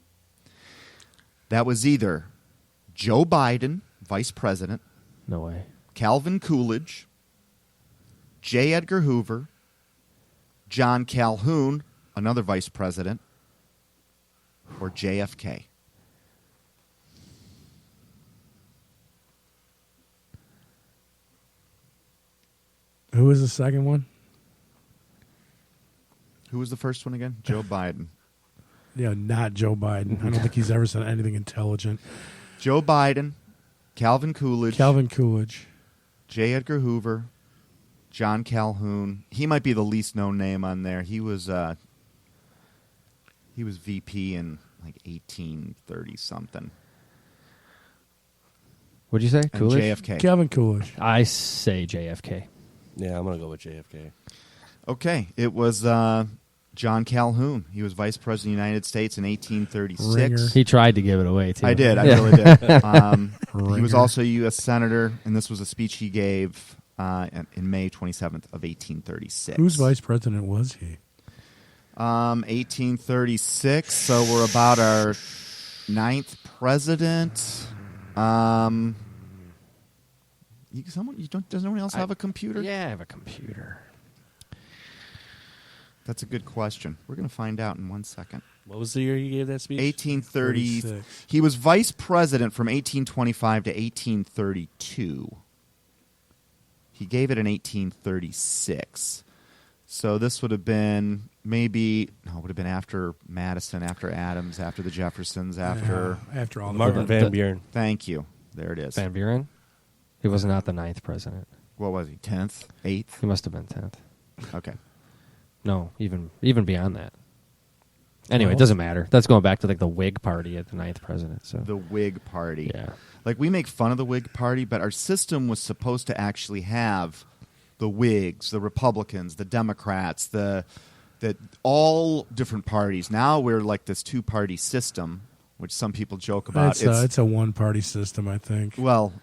S4: That was either Joe Biden, Vice President,
S6: No way.
S4: Calvin Coolidge, J. Edgar Hoover, John Calhoun, another Vice President, or JFK.
S5: Who was the second one?
S4: Who was the first one again? Joe Biden.
S5: Yeah, not Joe Biden. I don't think he's ever said anything intelligent.
S4: Joe Biden, Calvin Coolidge,
S5: Calvin Coolidge.
S4: J. Edgar Hoover, John Calhoun. He might be the least known name on there. He was VP in like 1830 something.
S6: What'd you say?
S4: And
S6: Coolidge?
S4: JFK.
S5: Calvin Coolidge.
S6: I say JFK.
S7: Yeah, I'm gonna go with JFK.
S4: Okay, it was John Calhoun. He was Vice President of the United States in 1836.
S5: Ringer.
S6: He tried to give it away, too.
S4: I did. I
S6: Yeah.
S4: really did. He was
S5: Ringer.
S4: also a U.S. Senator, and this was a speech he gave in May 27th of 1836.
S5: Whose vice president was he?
S4: 1836, so we're about our 9th president. Does anyone else have a computer?
S6: Yeah, I have a computer.
S4: That's a good question. We're going to find out in 1 second.
S7: What was the year you gave that speech?
S4: 1830.
S5: 36.
S4: He was vice president from 1825 to 1832. He gave it in 1836. So this would have been it would have been after Madison, after Adams, after the Jeffersons, after...
S5: Yeah, after all the
S7: Martin Van Buren.
S4: Thank you. There it is.
S6: Van Buren? He was not the 9th president.
S4: What was he, 10th? 8th?
S6: He must have been 10th.
S4: Okay.
S6: No, even beyond that. Anyway,
S5: No.
S6: it doesn't matter. That's going back to like the Whig Party at the 9th president. So
S4: The Whig Party.
S6: yeah,
S4: Like, we make fun of the Whig Party, but our system was supposed to actually have the Whigs, the Republicans, the Democrats, all different parties. Now we're like this two-party system, which some people joke about.
S5: It's a one-party system, I think.
S4: Well,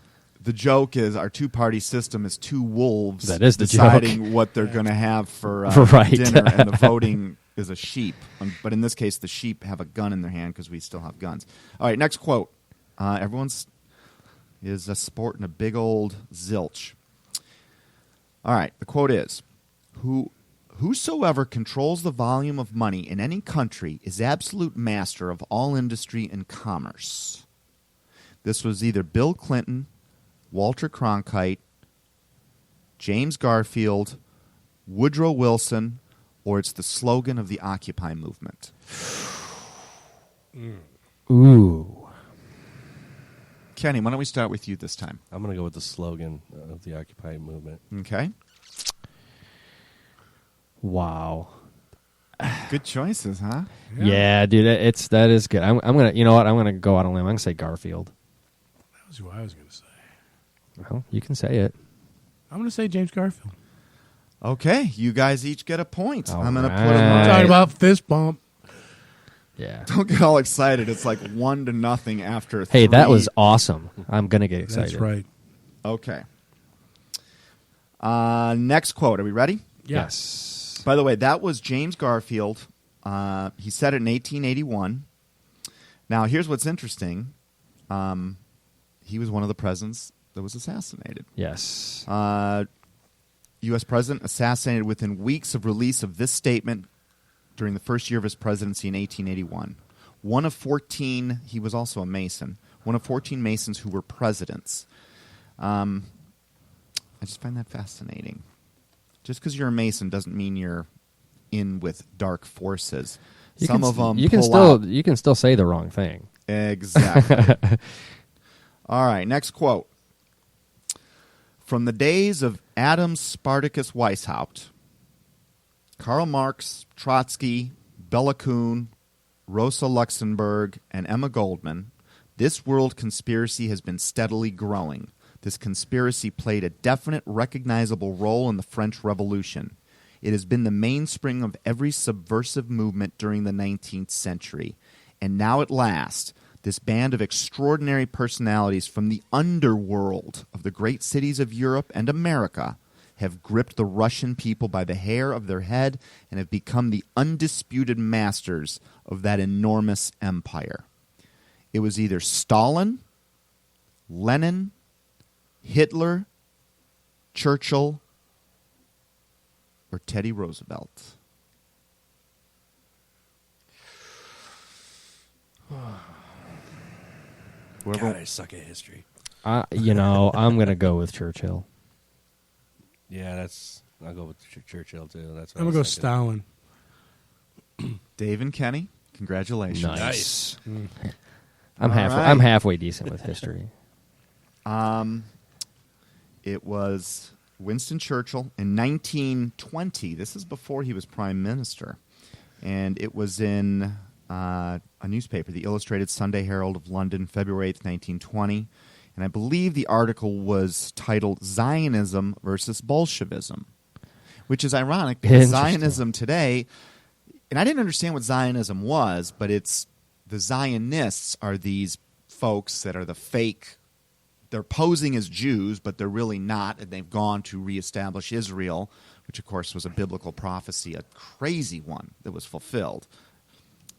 S4: the joke is our two-party system is two wolves
S6: That is the
S4: deciding what they're going to have for
S6: Right.
S4: dinner, and the voting is a sheep. But in this case, the sheep have a gun in their hand because we still have guns. All right, next quote. Everyone's is sporting a big old zilch. All right, the quote is, Whosoever controls the volume of money in any country is absolute master of all industry and commerce. This was either Bill Clinton, Walter Cronkite, James Garfield, Woodrow Wilson, or it's the slogan of the Occupy movement.
S6: Ooh.
S4: Kenny, why don't we start with you this time?
S7: I'm going to go with the slogan of the Occupy movement.
S4: Okay.
S6: Wow.
S4: Good choices, huh?
S6: Yeah, dude, that is good. I'm gonna, you know what? I'm gonna go out on a limb. I'm gonna say Garfield.
S5: That was who I was going to say.
S6: Well, you can say it.
S5: I'm going to say James Garfield.
S4: Okay, you guys each get a point.
S6: All
S4: I'm going to put
S6: right.
S4: them
S5: I'm
S4: on.
S5: talking about fist bump.
S6: Yeah.
S4: Don't get all excited. It's like 1-0 after 3.
S6: Hey, that was awesome. I'm gonna get excited.
S5: That's right.
S4: Okay. Next quote. Are we ready?
S5: Yeah.
S6: Yes.
S4: By the way, that was James Garfield. He said it in 1881. Now, here's what's interesting. He was one of the presidents that was assassinated.
S6: Yes.
S4: U.S. president assassinated within weeks of release of this statement during the first year of his presidency in 1881. One of 14, he was also a Mason, one of 14 Masons who were presidents. I just find that fascinating. Just because you're a Mason doesn't mean you're in with dark forces. Some of them
S6: you can still say the wrong thing.
S4: Exactly. All right, next quote. From the days of Adam Spartacus Weishaupt, Karl Marx, Trotsky, Bela Kun, Rosa Luxemburg, and Emma Goldman, this world conspiracy has been steadily growing. This conspiracy played a definite, recognizable role in the French Revolution. It has been the mainspring of every subversive movement during the 19th century. And now at last, this band of extraordinary personalities from the underworld of the great cities of Europe and America have gripped the Russian people by the hair of their head and have become the undisputed masters of that enormous empire. It was either Stalin, Lenin, Hitler, Churchill, or Teddy Roosevelt.
S7: God, I suck at history.
S6: I'm gonna go with Churchill.
S7: Yeah, I'll go with Churchill too. That's what
S5: I'm
S7: I
S5: going to go
S7: was thinking.
S5: Stalin.
S4: Dave and Kenny, congratulations.
S6: Nice.
S5: Mm.
S6: I'm
S4: All right.
S6: I'm halfway decent with history.
S4: It was Winston Churchill in 1920. This is before he was prime minister. And it was in a newspaper, the Illustrated Sunday Herald of London, February 8th, 1920. And I believe the article was titled Zionism versus Bolshevism, which is ironic because Zionism today, and I didn't understand what Zionism was, but it's the Zionists are these folks that are the fake, they're posing as Jews, but they're really not, and they've gone to reestablish Israel, which of course was a biblical prophecy, a crazy one that was fulfilled.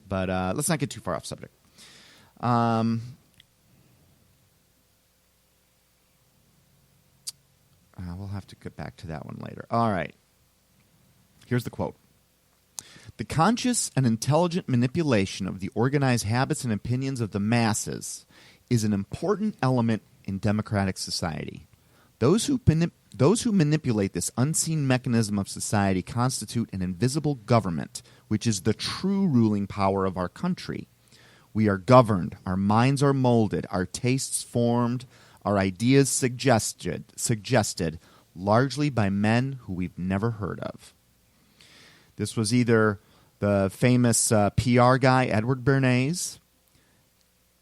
S4: But let's not get too far off subject. We'll have to get back to that one later. All right. Here's the quote. The conscious and intelligent manipulation of the organized habits and opinions of the masses is an important element in democratic society. Those who manipulate this unseen mechanism of society constitute an invisible government, which is the true ruling power of our country. We are governed, our minds are molded, our tastes formed, our ideas suggested largely by men who we've never heard of. This was either the famous PR guy, Edward Bernays,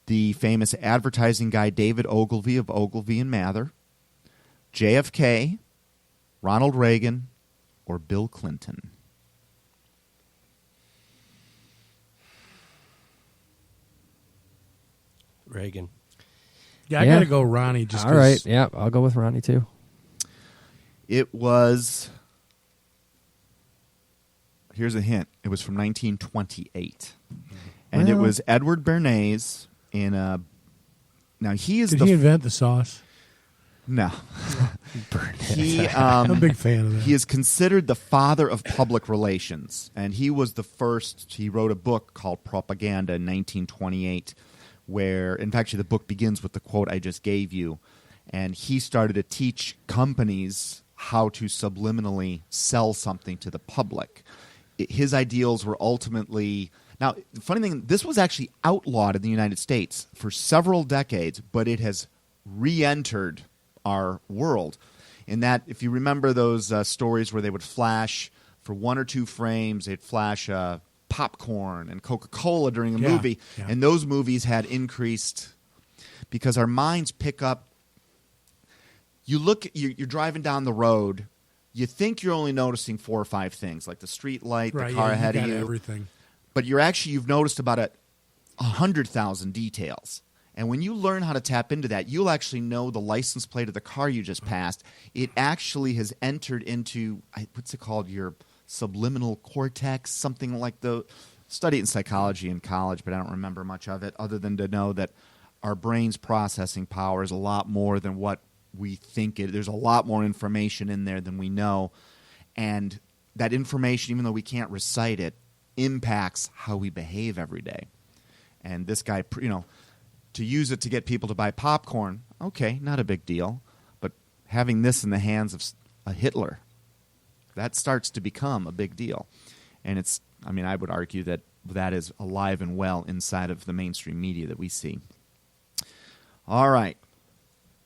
S4: the famous advertising guy, David Ogilvy of Ogilvy and Mather, JFK, Ronald Reagan, or Bill Clinton.
S7: Reagan.
S5: Yeah, I got to go Ronnie. Just
S6: all right. Yeah, I'll go with Ronnie too.
S4: It was, here's a hint, it was from 1928. And it was Edward Bernays in a Now, he is
S5: Did
S4: the
S5: he invent the sauce?
S4: no. He
S5: I'm a big fan of that.
S4: He is considered the father of public relations, and he was the first. He wrote a book called Propaganda in 1928, where, in fact, the book begins with the quote I just gave you, and he started to teach companies how to subliminally sell something to the public. His ideals were ultimately... Now, the funny thing, this was actually outlawed in the United States for several decades, but it has re-entered our world. In that, if you remember those stories where they would flash for 1 or 2 frames, they'd flash popcorn and Coca-Cola during a movie, and those movies had increased because our minds pick up. You look, you're driving down the road, you think you're only noticing 4 or 5 things, like the street light, the car ahead of you,
S5: everything.
S4: but you've noticed about 100,000 details. And when you learn how to tap into that, you'll actually know the license plate of the car you just passed. It actually has entered into, what's it called, your subliminal cortex, something like the study in psychology in college, but I don't remember much of it other than to know that our brain's processing power is a lot more than what we think it. There's a lot more information in there than we know. And that information, even though we can't recite it, impacts how we behave every day. And this guy, to use it to get people to buy popcorn, okay, not a big deal. But having this in the hands of a Hitler, that starts to become a big deal. And I would argue that that is alive and well inside of the mainstream media that we see. All right.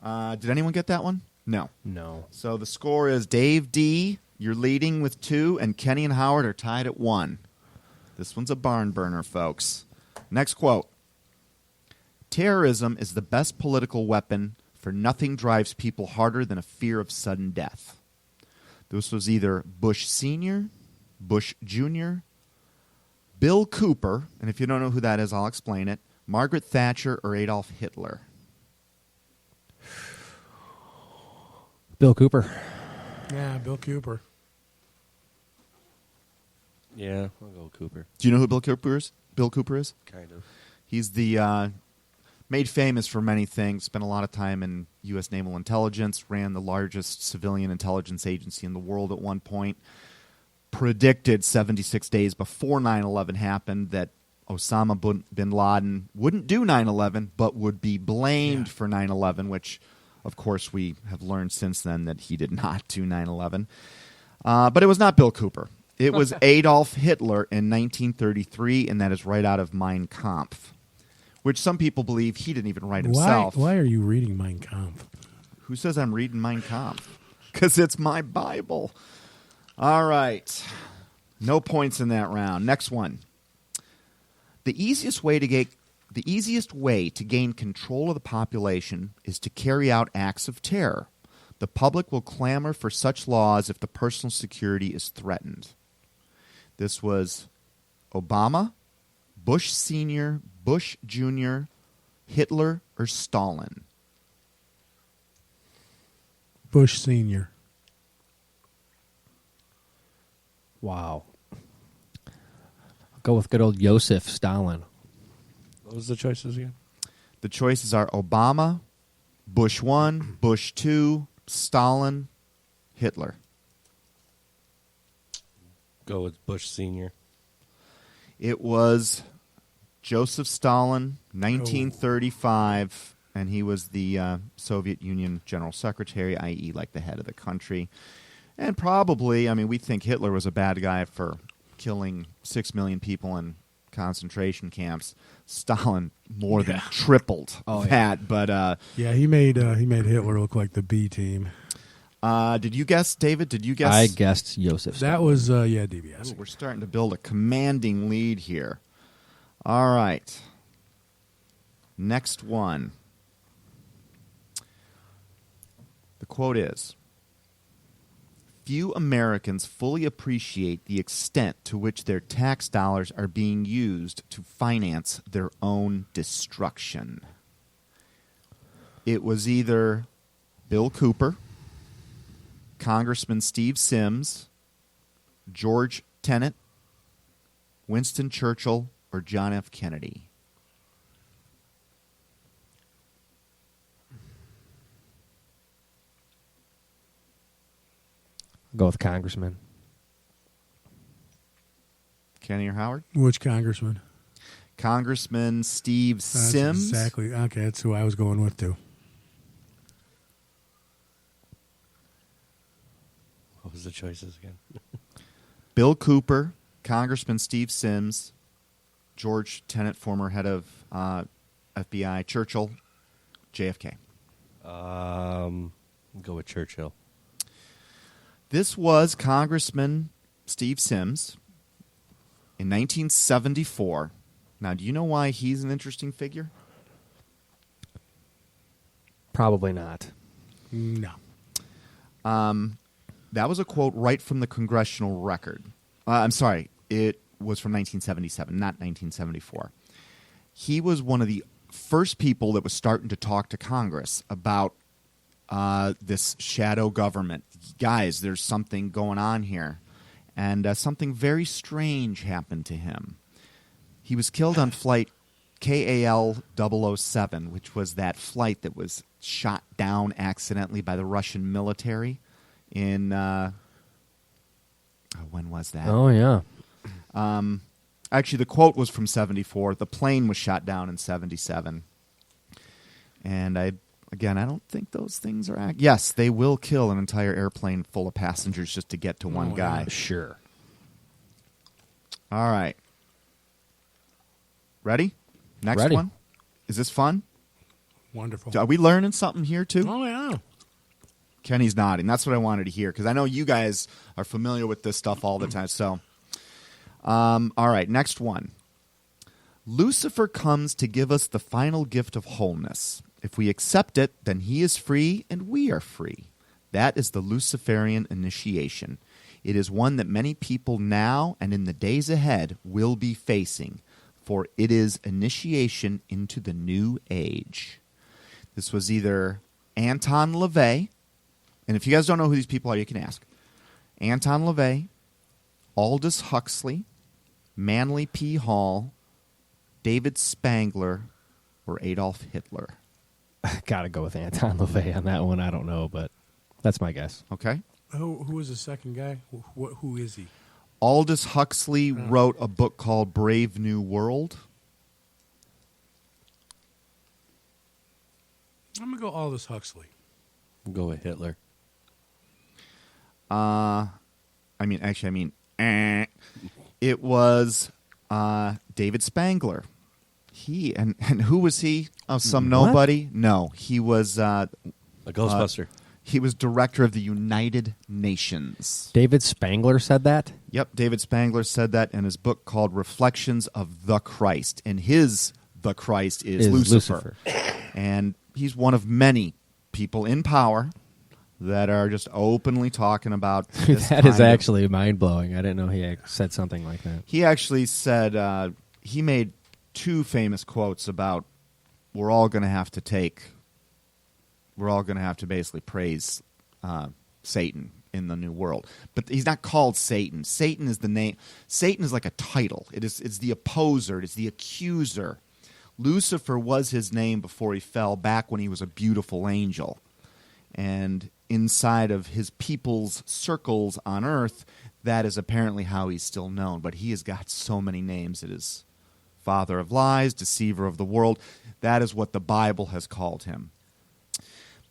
S4: Did anyone get that one? No.
S6: No.
S4: So the score is Dave D., you're leading with 2, and Kenny and Howard are tied at 1. This one's a barn burner, folks. Next quote. Terrorism is the best political weapon, for nothing drives people harder than a fear of sudden death. This was either Bush Sr., Bush Jr., Bill Cooper, and if you don't know who that is, I'll explain it, Margaret Thatcher, or Adolf Hitler.
S6: Bill Cooper.
S5: Yeah, Bill Cooper.
S7: Yeah, I'll go with Cooper.
S4: Do you know who Bill Cooper is? Bill Cooper is?
S7: Kind of.
S4: He's the made famous for many things, spent a lot of time in U.S. Naval Intelligence, ran the largest civilian intelligence agency in the world at one point, predicted 76 days before 9/11 happened that Osama bin Laden wouldn't do 9/11, but would be blamed for 9/11, which, of course, we have learned since then that he did not do 9/11. But it was not Bill Cooper. It was Adolf Hitler in 1933, and that is right out of Mein Kampf, which some people believe he didn't even write himself.
S5: Why are you reading Mein Kampf?
S4: Who says I'm reading Mein Kampf? Because it's my Bible. All right. No points in that round. Next one. The easiest way to gain control of the population is to carry out acts of terror. The public will clamor for such laws if the personal security is threatened. This was Obama, Bush Sr., Bush Jr., Hitler, or Stalin?
S5: Bush Sr.
S6: Wow. I'll go with good old Joseph Stalin.
S7: What was the choices again?
S4: The choices are Obama, Bush 1, Bush 2, Stalin, Hitler.
S7: Go with Bush Sr.
S4: It was Joseph Stalin, 1935, and he was the Soviet Union General Secretary, i.e. like the head of the country. And probably, we think Hitler was a bad guy for killing 6 million people in concentration camps. Stalin more than tripled that, but
S5: he made Hitler look like the B team.
S4: Did you guess, David? Did you guess?
S6: I guessed Joseph Stalin.
S5: That was DBS.
S4: Ooh, we're starting to build a commanding lead here. All right. Next one. The quote is, few Americans fully appreciate the extent to which their tax dollars are being used to finance their own destruction. It was either Bill Cooper, Congressman Steve Sims, George Tenet, Winston Churchill, or John F. Kennedy.
S6: Go with Congressman.
S4: Kenny or Howard?
S5: Which congressman?
S4: Congressman Steve
S5: That's
S4: Sims.
S5: Exactly. Okay, that's who I was going with, too.
S7: What was the choices again?
S4: Bill Cooper, Congressman Steve Sims, George Tenet, former head of FBI, Churchill, JFK.
S7: Go with Churchill.
S4: This was Congressman Steve Sims in 1974. Now, do you know why he's an interesting figure?
S6: Probably not.
S5: No.
S4: That was a quote right from the congressional record. I'm sorry, it was from 1977, not 1974. He was one of the first people that was starting to talk to Congress about this shadow government. Guys, there's something going on here. And something very strange happened to him. He was killed on flight KAL 007, which was that flight that was shot down accidentally by the Russian military in, when was that?
S6: Oh, yeah.
S4: Actually, the quote was from 74. The plane was shot down in 77. And I don't think those things are yes, they will kill an entire airplane full of passengers just to get to one guy.
S6: Yeah, sure.
S4: All right. Ready? Next
S6: Ready.
S4: one. Is this fun?
S5: Wonderful.
S4: Are we learning something here, too?
S5: Oh, yeah.
S4: Kenny's nodding. That's what I wanted to hear, because I know you guys are familiar with this stuff all the time. So, all right, next one. Lucifer comes to give us the final gift of wholeness. If we accept it, then he is free and we are free. That is the Luciferian initiation. It is one that many people now and in the days ahead will be facing, for it is initiation into the new age. This was either Anton LaVey, and if you guys don't know who these people are, you can ask. Anton LaVey, Aldous Huxley, Manly P. Hall, David Spangler, or Adolf Hitler.
S6: Gotta go with Anton LaVey on that one. I don't know, but that's my guess.
S4: Okay?
S5: Who was the second guy? Who is he?
S4: Aldous Huxley wrote a book called Brave New World.
S5: I'm going to go Aldous Huxley.
S7: Go with Hitler.
S4: It was David Spangler. And who was he? Oh, some nobody? No, he was
S7: A Ghostbuster.
S4: he was director of the United Nations.
S6: David Spangler said that?
S4: Yep, David Spangler said that in his book called Reflections of the Christ. And his The Christ is Lucifer. And he's one of many people in power that are just openly talking about this
S6: That is
S4: kind of-
S6: actually mind-blowing. I didn't know he said something like that.
S4: He actually said he made two famous quotes about we're all going to have to basically praise Satan in the new world. But he's not called Satan. Satan is the name. Satan is like a title. It's the opposer. It's the accuser. Lucifer was his name before he fell, back when he was a beautiful angel. And inside of his people's circles on earth, that is apparently how he's still known. But he has got so many names. It is father of lies, deceiver of the world. That is what the Bible has called him.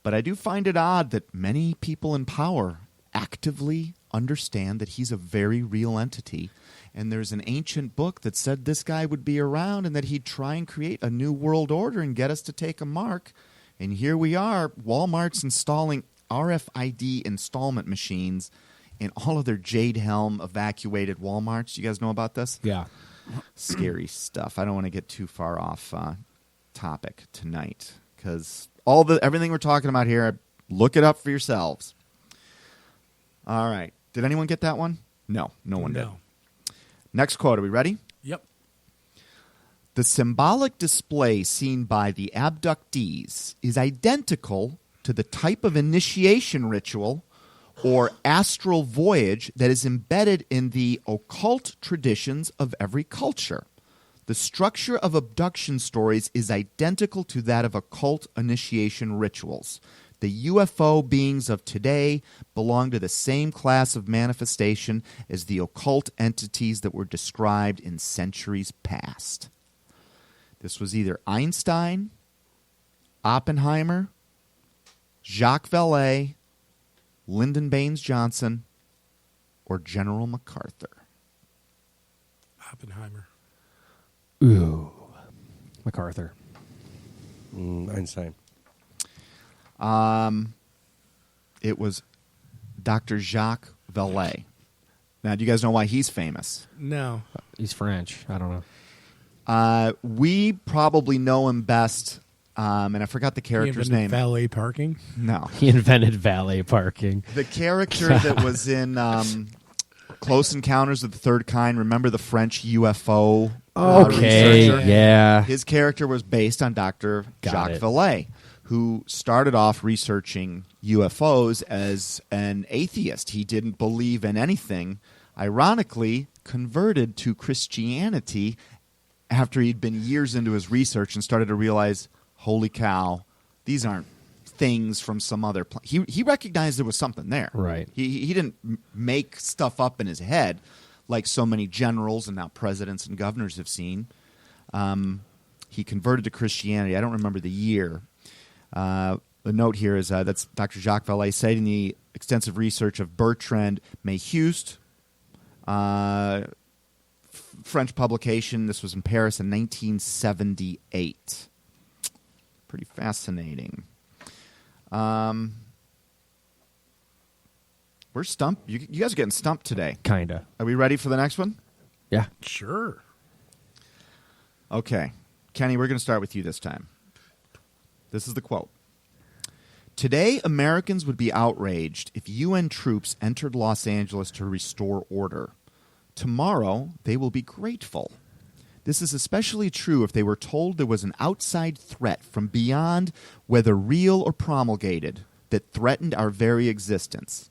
S4: But I do find it odd that many people in power actively understand that he's a very real entity. And there's an ancient book that said this guy would be around and that he'd try and create a new world order and get us to take a mark. And here we are, Walmart's installing RFID installment machines in all of their Jade Helm evacuated Walmarts. You guys know about this?
S6: Yeah.
S4: Scary stuff. I don't want to get too far off topic tonight because everything we're talking about here, look it up for yourselves. All right. Did anyone get that one? No one did. Next quote. Are we ready?
S5: Yep.
S4: The symbolic display seen by the abductees is identical to the type of initiation ritual or astral voyage that is embedded in the occult traditions of every culture. The structure of abduction stories is identical to that of occult initiation rituals. the UFO beings of today belong to the same class of manifestation as the occult entities that were described in centuries past. This was either Einstein, Oppenheimer, Jacques Vallée, Lyndon Baines Johnson, or General MacArthur.
S5: Oppenheimer.
S6: Ooh. MacArthur.
S7: Einstein.
S4: It was Dr. Jacques Vallée. Now, do you guys know why he's famous?
S5: No.
S6: He's French. I don't know.
S4: We probably know him best, and I forgot the character's name.
S5: Valet parking.
S4: No.
S6: He invented valet parking.
S4: The character that was in Close Encounters of the Third Kind, remember the French UFO
S6: Okay,
S4: researcher?
S6: yeah.
S4: His character was based on Dr. Jacques
S6: it.
S4: Vallée, who started off researching UFOs as an atheist. He didn't believe in anything. Ironically, converted to Christianity after he'd been years into his research and started to realize, holy cow, these aren't things from some other planet. He recognized there was something there.
S6: Right.
S4: He didn't make stuff up in his head like so many generals and now presidents and governors have seen. He converted to Christianity. I don't remember the year. The note here is that's Dr. Jacques Vallée citing the extensive research of Bertrand Mayhust, French publication. This was in Paris in 1978. Pretty fascinating. We're stumped. You guys are getting stumped today.
S6: Kinda.
S4: Are we ready for the next one?
S6: Yeah.
S5: Sure.
S4: Okay. Kenny, we're going to start with you this time. This is the quote. Today, Americans would be outraged if UN troops entered Los Angeles to restore order. Tomorrow, they will be grateful. This is especially true if they were told there was an outside threat from beyond, whether real or promulgated, that threatened our very existence.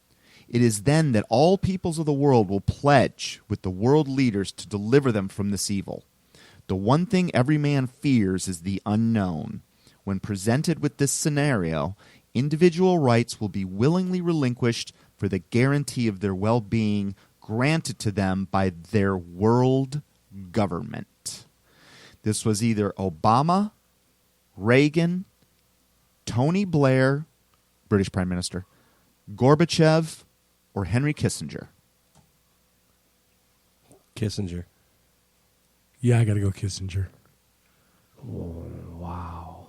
S4: It is then that all peoples of the world will pledge with the world leaders to deliver them from this evil. The one thing every man fears is the unknown. When presented with this scenario, individual rights will be willingly relinquished for the guarantee of their well-being granted to them by their world government. This was either Obama, Reagan, Tony Blair, British Prime Minister, Gorbachev, or Henry Kissinger.
S7: Kissinger.
S5: Yeah, I got to go Kissinger.
S6: Wow.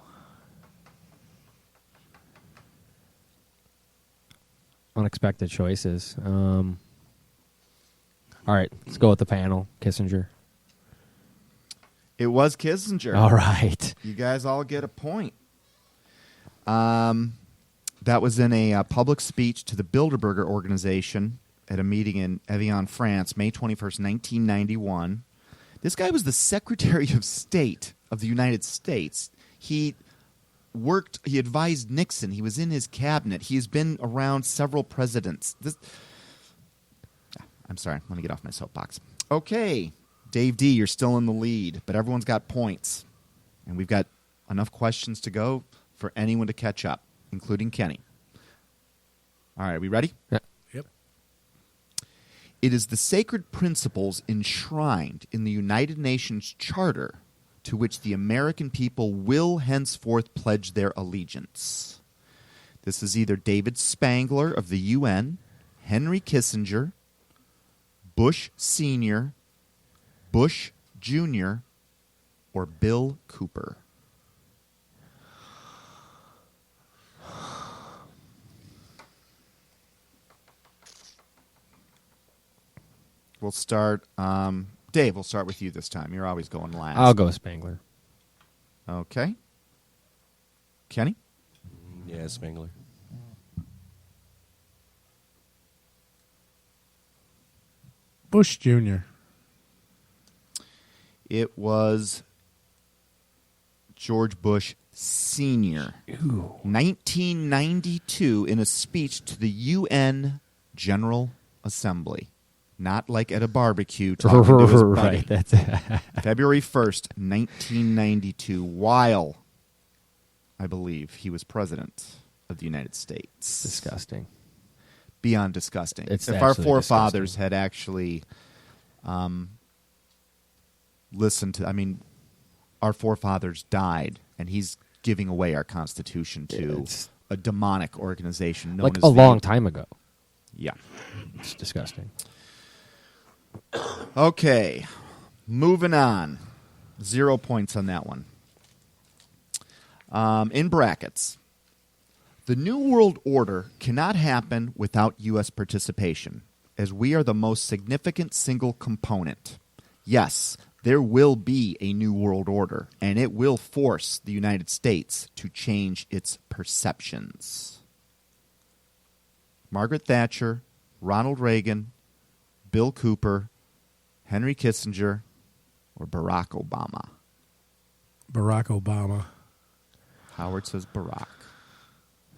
S6: Unexpected choices. All right, let's go with the panel. Kissinger.
S4: It was Kissinger.
S6: All right.
S4: You guys all get a point. That was in a public speech to the Bilderberger Organization at a meeting in Evian, France, May 21st, 1991. This guy was the Secretary of State of the United States. He advised Nixon. He was in his cabinet. He has been around several presidents. I'm sorry. Let me get off my soapbox. Okay. Dave D., you're still in the lead, but everyone's got points. And we've got enough questions to go for anyone to catch up, including Kenny. All right, we ready?
S6: Yeah.
S5: Yep.
S4: It is the sacred principles enshrined in the United Nations Charter to which the American people will henceforth pledge their allegiance. This is either David Spangler of the UN, Henry Kissinger, Bush Sr., Bush Jr., or Bill Cooper. We'll start. Dave, we'll start with you this time. You're always going last.
S6: I'll go Spangler.
S4: Okay. Kenny?
S7: Yeah, Spangler.
S5: Bush Jr.
S4: It was George Bush Sr. 1992 in a speech to the UN General Assembly. Not like at a barbecue talking to his buddy.
S6: Right. That's
S4: February 1st, 1992, while, I believe, he was president of the United States.
S6: Disgusting.
S4: Beyond disgusting.
S6: It's
S4: if our
S6: absolutely
S4: forefathers
S6: disgusting.
S4: had actually listened to, I mean, our forefathers died, and he's giving away our Constitution to
S6: It's
S4: a demonic organization known
S6: like
S4: as
S6: a
S4: the-
S6: long time ago.
S4: Yeah.
S6: It's disgusting.
S4: Okay, moving on. 0 points on that one. In brackets, the New World Order cannot happen without U.S. participation, as we are the most significant single component. Yes, there will be a New World Order, and it will force the United States to change its perceptions. Margaret Thatcher, Ronald Reagan, Bill Cooper, Henry Kissinger, or Barack Obama?
S5: Barack Obama.
S4: Howard says Barack.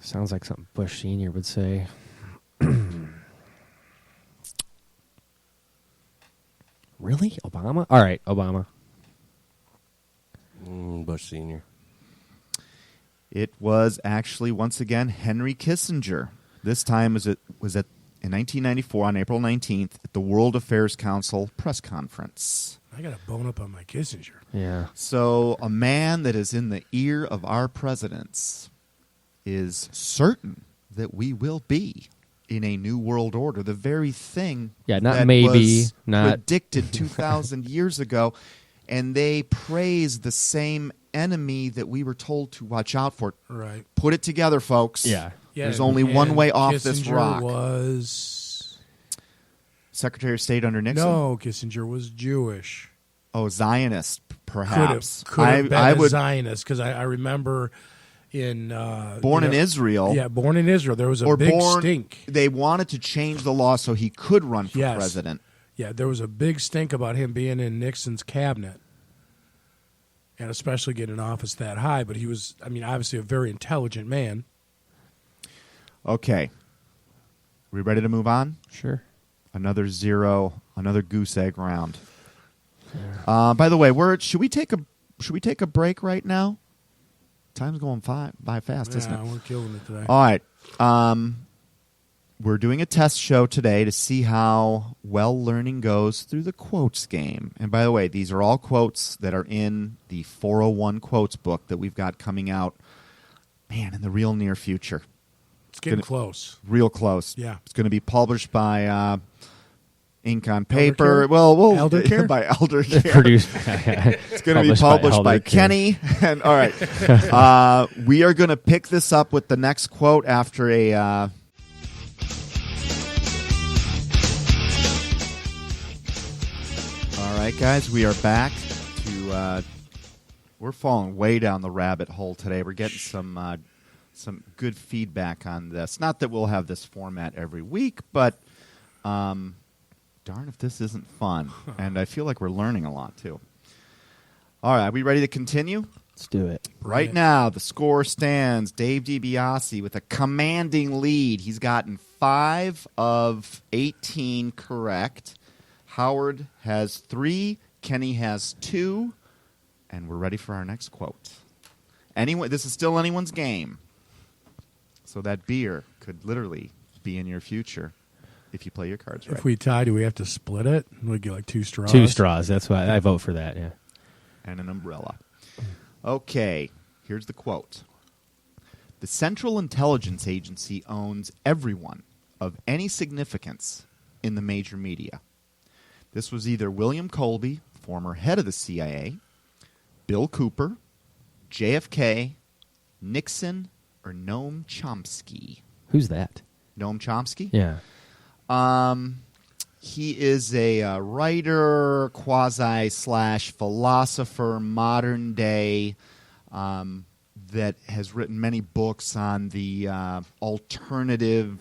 S6: Sounds like something Bush Sr. would say. Really? Obama? All right, Obama.
S7: Bush Senior.
S4: It was actually, once again, Henry Kissinger. This time was in 1994 on April 19th at the World Affairs Council press conference.
S5: I got a bone up on my Kissinger.
S6: Yeah.
S4: So a man that is in the ear of our presidents is certain that we will be in a new world order. The very thing
S6: Yeah, not
S4: that
S6: maybe,
S4: was
S6: not-
S4: predicted 2,000 years ago. And they praise the same enemy that we were told to watch out for.
S5: Right.
S4: Put it together, folks.
S6: Yeah.
S4: There's only one way off this
S5: Kissinger
S4: rock.
S5: Was
S4: Secretary of State under Nixon?
S5: no, Kissinger was Jewish.
S4: Oh, Zionist, perhaps.
S5: Could have been
S4: I
S5: a
S4: would
S5: Zionist because I remember in
S4: born
S5: you
S4: in
S5: know,
S4: Israel.
S5: Yeah, born in Israel. There was a
S4: or
S5: big
S4: born.
S5: stink.
S4: They wanted to change the law so he could run for
S5: Yes.
S4: president.
S5: Yeah, there was a big stink about him being in Nixon's cabinet, and especially getting an office that high. But he was, I mean, obviously a very intelligent man.
S4: Okay. We ready to move on?
S6: Sure.
S4: Another 0, another goose egg round. By the way, should we take a break right now? Time's going by fast, isn't
S5: Yeah,
S4: it?
S5: we're killing it today.
S4: All right. We're doing a test show today to see how well learning goes through the quotes game. And by the way, these are all quotes that are in the 401 quotes book that we've got coming out, man, in the real near future.
S5: It's getting
S4: gonna-
S5: close.
S4: Real close.
S5: Yeah.
S4: It's going to be published by Ink on Paper.
S5: Care?
S4: Well,
S5: Elder Care?
S4: by Elder Care.
S6: Produced.
S4: It's going to be published by Kenny. And all right, we are going to pick this up with the next quote after a. All right, guys, we are back to. We're falling way down the rabbit hole today. We're getting some good feedback on this. Not that we'll have this format every week, but darn if this isn't fun. And I feel like we're learning a lot, too. All right, are we ready to continue?
S6: Let's do it.
S4: Right now, the score stands Dave DiBiase with a commanding lead. He's gotten 5 of 18 correct. Howard has 3. Kenny has 2. And we're ready for our next quote. This is still anyone's game. So that beer could literally be in your future if you play your cards right.
S5: If we tie, do we have to split it? We get like 2 straws.
S6: 2 straws. That's why I vote for that. Yeah.
S4: And an umbrella. Okay, here's the quote. The Central Intelligence Agency owns everyone of any significance in the major media. This was either William Colby, former head of the CIA, Bill Cooper, JFK, Nixon, or Noam Chomsky.
S6: Who's that?
S4: Noam Chomsky?
S6: Yeah.
S4: He is a writer, quasi/philosopher, modern day, that has written many books on the alternative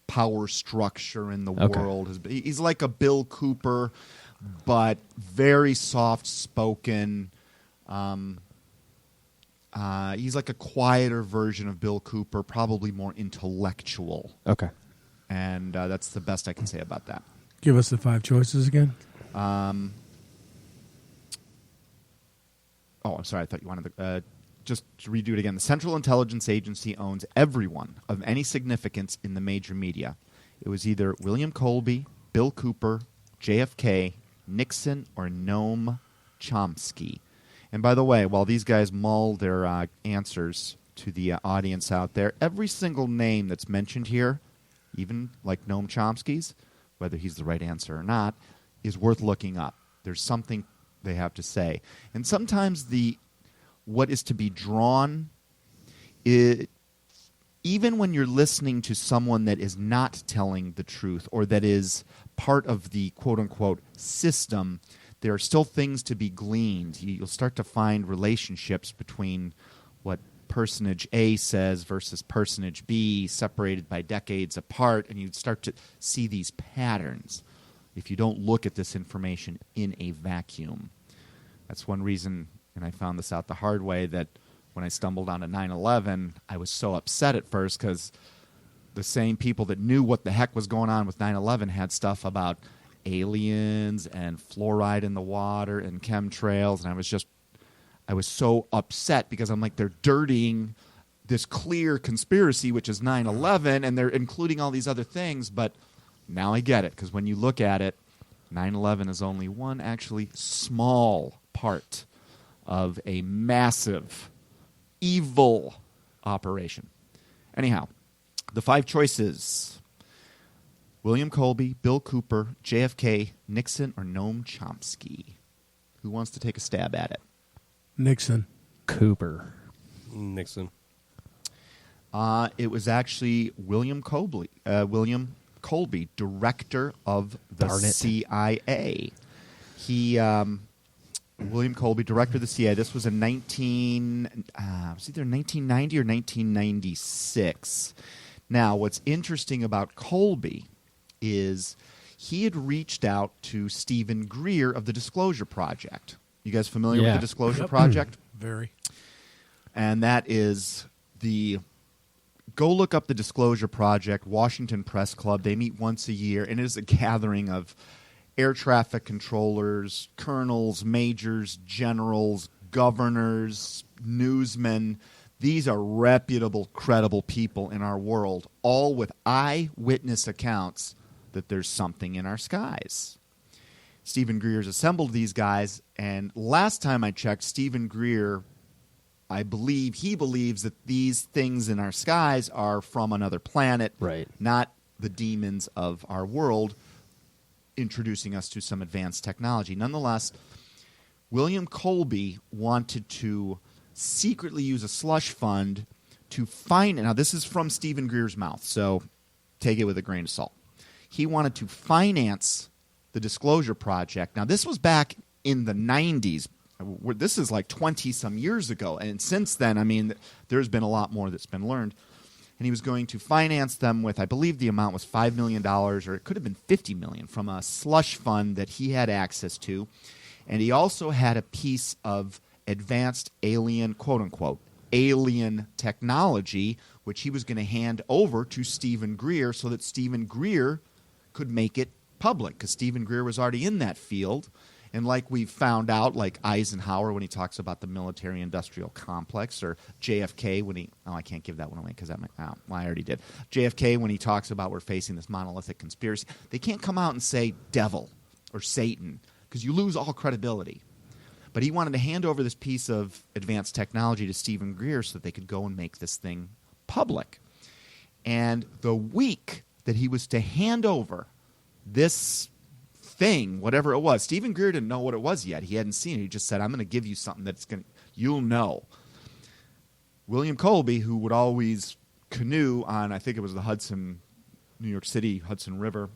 S4: power structure in the
S6: Okay.
S4: world. He's like a Bill Cooper, but very soft-spoken. He's like a quieter version of Bill Cooper, probably more intellectual.
S6: Okay.
S4: And that's the best I can say about that.
S5: Give us the 5 choices again.
S4: Oh, I'm sorry. I thought you wanted the just to redo it again, the Central Intelligence Agency owns everyone of any significance in the major media. It was either William Colby, Bill Cooper, JFK, Nixon, or Noam Chomsky. And by the way, while these guys mull their answers to the audience out there, every single name that's mentioned here, even like Noam Chomsky's, whether he's the right answer or not, is worth looking up. There's something they have to say. And sometimes what is to be drawn, even when you're listening to someone that is not telling the truth or that is part of the quote-unquote system, there are still things to be gleaned. You'll start to find relationships between what personage A says versus personage B, separated by decades apart, and you'd start to see these patterns if you don't look at this information in a vacuum. That's one reason, and I found this out the hard way, that when I stumbled onto 9/11, I was so upset at first because the same people that knew what the heck was going on with 9/11 had stuff about aliens and fluoride in the water and chemtrails, and I was so upset because I'm like, they're dirtying this clear conspiracy, which is 9/11, and they're including all these other things. But now I get it, because when you look at it, 9/11 is only one actually small part of a massive, evil operation. Anyhow, the 5 choices: William Colby, Bill Cooper, JFK, Nixon, or Noam Chomsky. Who wants to take a stab at it?
S5: Nixon.
S6: Cooper.
S7: Nixon.
S4: It was actually William Colby, director of the
S6: Darn it.
S4: CIA. William Colby, director of the CIA. This was in it was either 1990 or 1996. Now, what's interesting about Colby is he had reached out to Stephen Greer of the Disclosure Project. You guys familiar with the Disclosure Project?
S5: Very.
S4: And that is go look up the Disclosure Project, Washington Press Club. They meet once a year, and it is a gathering of air traffic controllers, colonels, majors, generals, governors, newsmen. These are reputable, credible people in our world, all with eyewitness accounts that there's something in our skies. Stephen Greer's assembled these guys, and last time I checked, Stephen Greer, I believe he believes that these things in our skies are from another planet,
S6: Right.
S4: not the demons of our world introducing us to some advanced technology. Nonetheless, William Colby wanted to secretly use a slush fund to find, now this is from Stephen Greer's mouth, so take it with a grain of salt. He wanted to finance the Disclosure Project. Now, this was back in the 90s. This is like 20-some years ago. And since then, I mean, there's been a lot more that's been learned. And he was going to finance them with, I believe the amount was $5 million, or it could have been $50 million, from a slush fund that he had access to. And he also had a piece of advanced alien, quote-unquote, alien technology, which he was going to hand over to Stephen Greer so that Stephen Greer could make it public, because Stephen Greer was already in that field. And like we found out, like Eisenhower when he talks about the military-industrial complex, or JFK when he... Oh, I can't give that one away because I already did. JFK when he talks about we're facing this monolithic conspiracy. They can't come out and say devil or Satan because you lose all credibility. But he wanted to hand over this piece of advanced technology to Stephen Greer so that they could go and make this thing public. And the week that he was to hand over this thing, whatever it was, Stephen Greer didn't know what it was yet. He hadn't seen it. He just said, I'm going to give you something that's going to, you'll know. William Colby, who would always canoe on, I think it was the Hudson, New York City, Hudson River,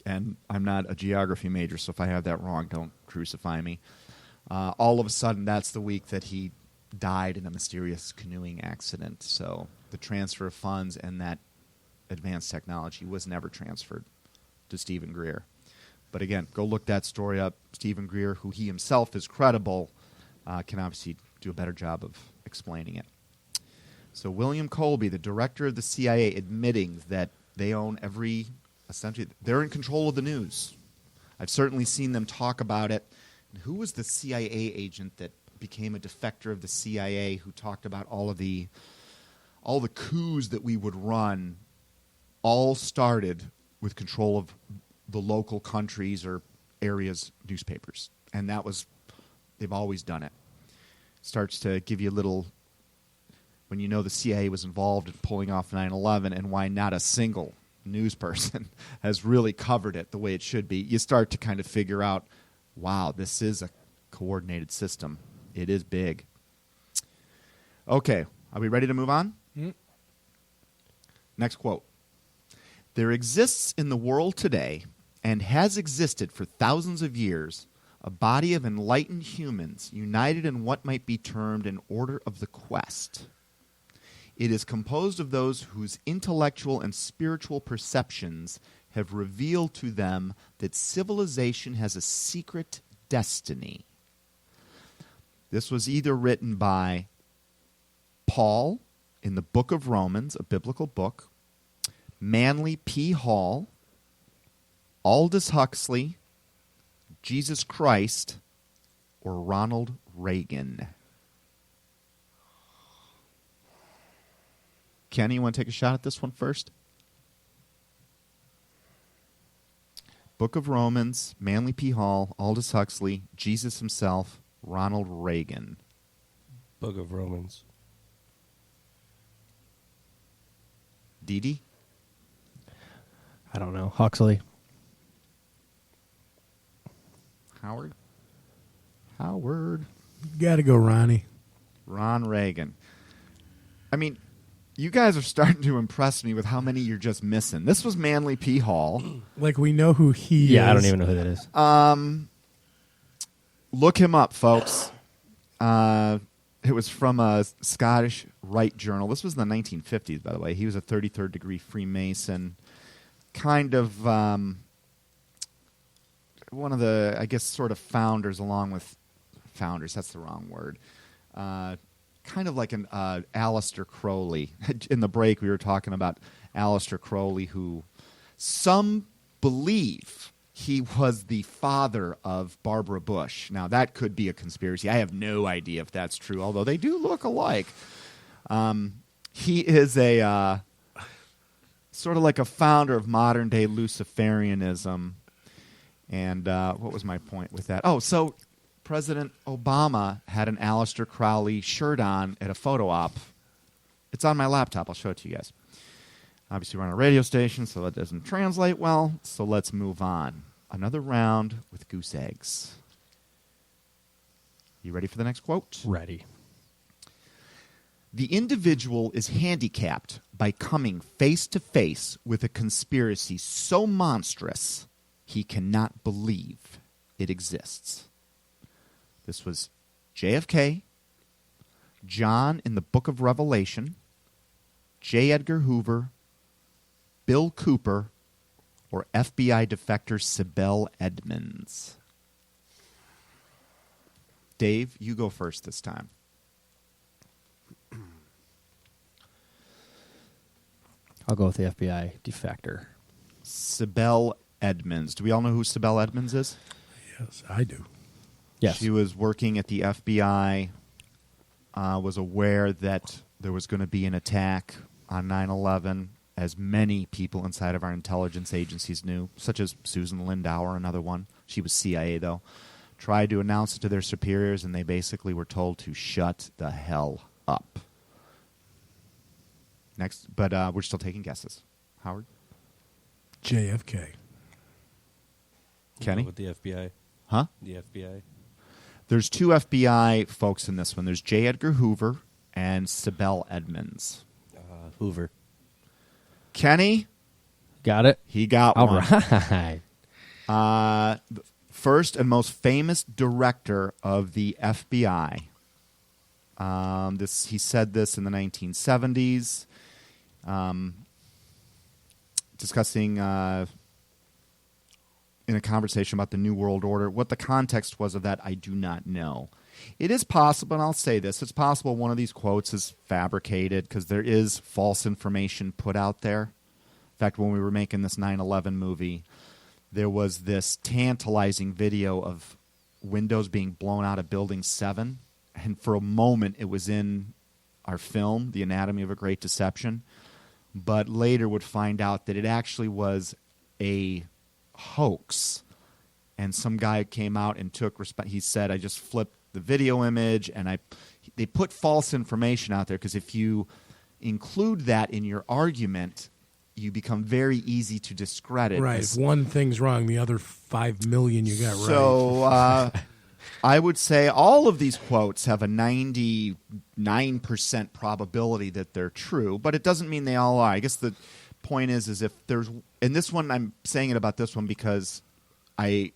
S4: and I'm not a geography major, so if I have that wrong, don't crucify me. All of a sudden, that's the week that he died in a mysterious canoeing accident. So the transfer of funds and that advanced technology was never transferred to Stephen Greer. But again, go look that story up. Stephen Greer, who he himself is credible, can obviously do a better job of explaining it. So William Colby, the director of the CIA, admitting that they own essentially, they're in control of the news. I've certainly seen them talk about it. And who was the CIA agent that became a defector of the CIA, who talked about all the coups that we would run, all started with control of the local countries or areas' newspapers. And they've always done it. Starts to give you a little, when you know the CIA was involved in pulling off 9/11 and why not a single news person has really covered it the way it should be, you start to kind of figure out, wow, this is a coordinated system. It is big. Okay, are we ready to move on? Next quote. There exists in the world today, and has existed for thousands of years, a body of enlightened humans united in what might be termed an order of the quest. It is composed of those whose intellectual and spiritual perceptions have revealed to them that civilization has a secret destiny. This was either written by Paul in the book of Romans, a biblical book, Manly P. Hall, Aldous Huxley, Jesus Christ, or Ronald Reagan. Kenny, you want to take a shot at this one first? Book of Romans, Manly P. Hall, Aldous Huxley, Jesus himself, Ronald Reagan.
S7: Book of Romans.
S4: Dee Dee?
S6: I don't know. Huxley.
S4: Howard?
S5: Got to go, Ronnie.
S4: Ron Reagan. I mean, you guys are starting to impress me with how many you're just missing. This was Manly P. Hall.
S5: Like, we know who he is.
S6: Yeah, I don't even know who that is.
S4: Look him up, folks. It was from a Scottish Rite journal. This was in the 1950s, by the way. He was a 33rd degree Freemason. Kind of one of the, I guess, sort of founders, along with founders. That's the wrong word. Kind of like an Aleister Crowley. In the break, we were talking about Aleister Crowley, who some believe he was the father of Barbara Bush. Now, that could be a conspiracy. I have no idea if that's true, although they do look alike. He is a sort of like a founder of modern-day Luciferianism. And what was my point with that? Oh, so President Obama had an Aleister Crowley shirt on at a photo op. It's on my laptop. I'll show it to you guys. Obviously, we're on a radio station, so that doesn't translate well. So let's move on. Another round with goose eggs. You ready for the next quote?
S6: Ready.
S4: The individual is handicapped by coming face to face with a conspiracy so monstrous he cannot believe it exists. This was JFK, John in the Book of Revelation, J. Edgar Hoover, Bill Cooper, or FBI defector Sibel Edmonds. Dave, you go first this time.
S6: I'll go with the FBI defector.
S4: Sibel Edmonds. Do we all know who Sibel Edmonds is?
S5: Yes, I do.
S6: Yes.
S4: She was working at the FBI, was aware that there was going to be an attack on 9/11, as many people inside of our intelligence agencies knew, such as Susan Lindauer, another one. She was CIA, though. Tried to announce it to their superiors, and they basically were told to shut the hell up. Next, but we're still taking guesses. Howard?
S5: JFK.
S4: Kenny?
S7: With the FBI.
S4: Huh?
S7: The FBI.
S4: There's two FBI folks in this one. There's J. Edgar Hoover and Sibel Edmonds.
S7: Hoover.
S4: Kenny?
S6: Got it?
S4: He got
S6: All
S4: one.
S6: right.
S4: The first and most famous director of the FBI. He said this in the 1970s, discussing in a conversation about the New World Order. What the context was of that, I do not know. It is possible, and I'll say this, it's possible one of these quotes is fabricated because there is false information put out there. In fact, when we were making this 9/11 movie, there was this tantalizing video of windows being blown out of Building 7 and for a moment it was in our film, The Anatomy of a Great Deception, but later would find out that it actually was a hoax. And some guy came out and took he said, I just flipped the video image, and they put false information out there, because if you include that in your argument, you become very easy to discredit.
S5: Right. If one thing's wrong, the other 5 million you got right.
S4: So I would say all of these quotes have a 99% probability that they're true, but it doesn't mean they all are. I guess the point is if there's, and this one, I'm saying it about this one because I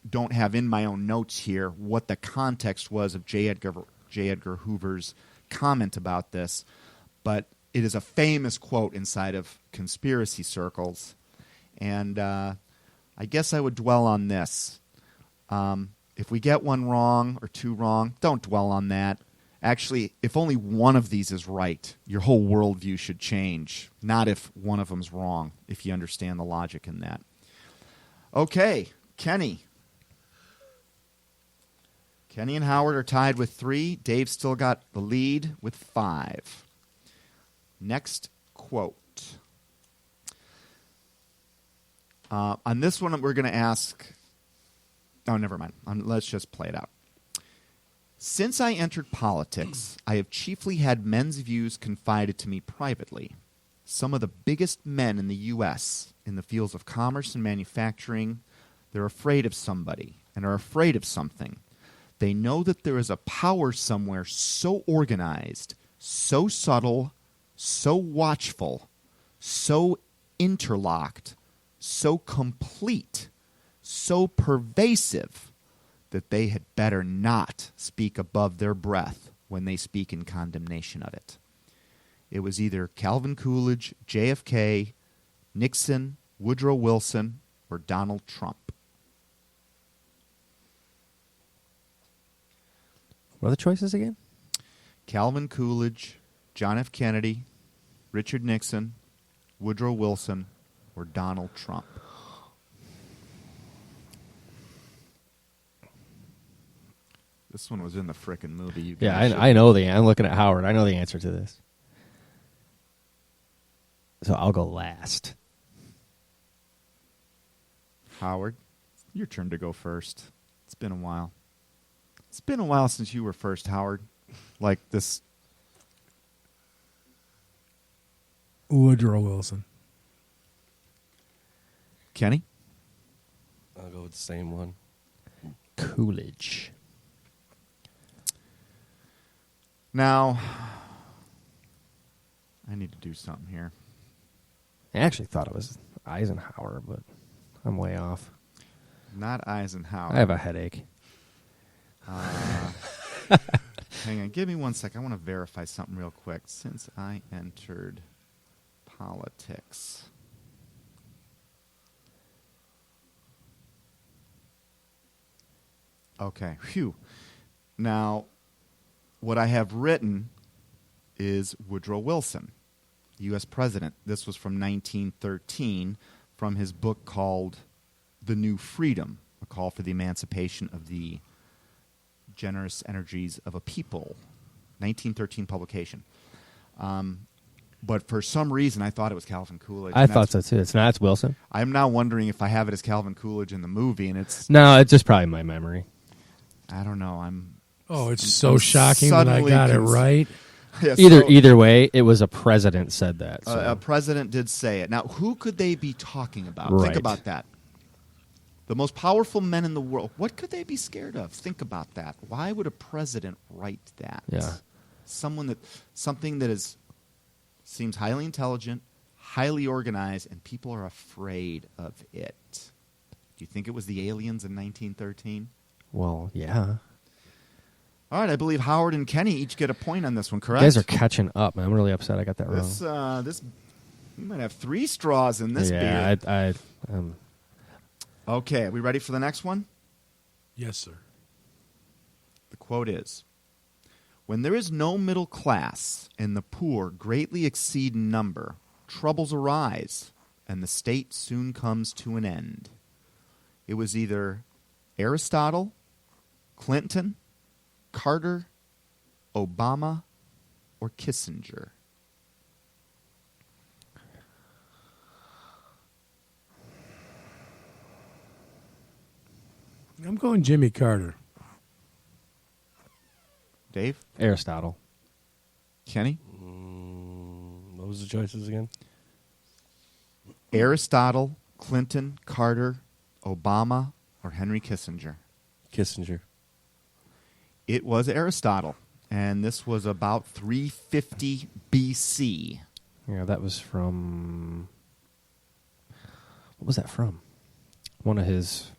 S4: don't have in my own notes here what the context was of J. Edgar Hoover's comment about this, but it is a famous quote inside of conspiracy circles, and I guess I would dwell on this. If we get one wrong or two wrong, don't dwell on that. Actually, if only one of these is right, your whole worldview should change, not if one of them's wrong, if you understand the logic in that. Okay, Kenny. Kenny and Howard are tied with 3. Dave still got the lead with 5. Next quote. On this one, we're going to ask... Oh, never mind. Let's just play it out. Since I entered politics, I have chiefly had men's views confided to me privately. Some of the biggest men in the U.S. in the fields of commerce and manufacturing, they're afraid of somebody and are afraid of something. They know that there is a power somewhere so organized, so subtle, so watchful, so interlocked, so complete, so pervasive, that they had better not speak above their breath when they speak in condemnation of it. It was either Calvin Coolidge, JFK, Nixon, Woodrow Wilson, or Donald Trump.
S6: What are the choices again?
S4: Calvin Coolidge, John F. Kennedy, Richard Nixon, Woodrow Wilson, or Donald Trump. This one was in the frickin' movie. You
S6: Yeah,
S4: guys
S6: I know I'm looking at Howard. I know the answer to this. So I'll go last.
S4: Howard, your turn to go first. It's been a while. It's been a while since you were first, Howard. Like this.
S5: Woodrow Wilson.
S4: Kenny?
S7: I'll go with the same one.
S6: Coolidge.
S4: Now, I need to do something here.
S6: I actually thought it was Eisenhower, but I'm way off.
S4: Not Eisenhower.
S6: I have a headache.
S4: Hang on. Give me 1 second. I want to verify something real quick. Since I entered politics. Okay. Phew. Now, what I have written is Woodrow Wilson, U.S. President. This was from 1913 from his book called The New Freedom, A Call for the Emancipation of the Generous Energies of a People, 1913 publication. But for some reason, I thought it was Calvin Coolidge.
S6: I thought so, too. It's not. It's Wilson.
S4: I'm now wondering if I have it as Calvin Coolidge in the movie, and it's...
S6: No, it's just probably my memory.
S4: I don't know.
S5: It's so shocking that I got it right.
S4: Yeah,
S6: Either way, it was a president said that. So.
S4: A president did say it. Now, who could they be talking about?
S6: Right.
S4: Think about that. The most powerful men in the world. What could they be scared of? Think about that. Why would a president write that?
S6: Yeah.
S4: Something that seems highly intelligent, highly organized, and people are afraid of it. Do you think it was the aliens in 1913?
S6: Well, yeah.
S4: All right, I believe Howard and Kenny each get a point on this one, correct?
S6: You guys are catching up, man. I'm really upset I got that wrong.
S4: We might have 3 straws in this beer.
S6: Yeah,
S4: Okay, are we ready for the next one?
S5: Yes, sir.
S4: The quote is, "When there is no middle class and the poor greatly exceed in number, troubles arise, and the state soon comes to an end." It was either Aristotle, Clinton, Carter, Obama, or Kissinger?
S5: I'm going Jimmy Carter.
S4: Dave?
S6: Aristotle.
S4: Kenny?
S7: What was the choices again?
S4: Aristotle, Clinton, Carter, Obama, or Henry Kissinger?
S7: Kissinger.
S4: It was Aristotle, and this was about 350 BC.
S6: Yeah, that was from... What was that from? One of his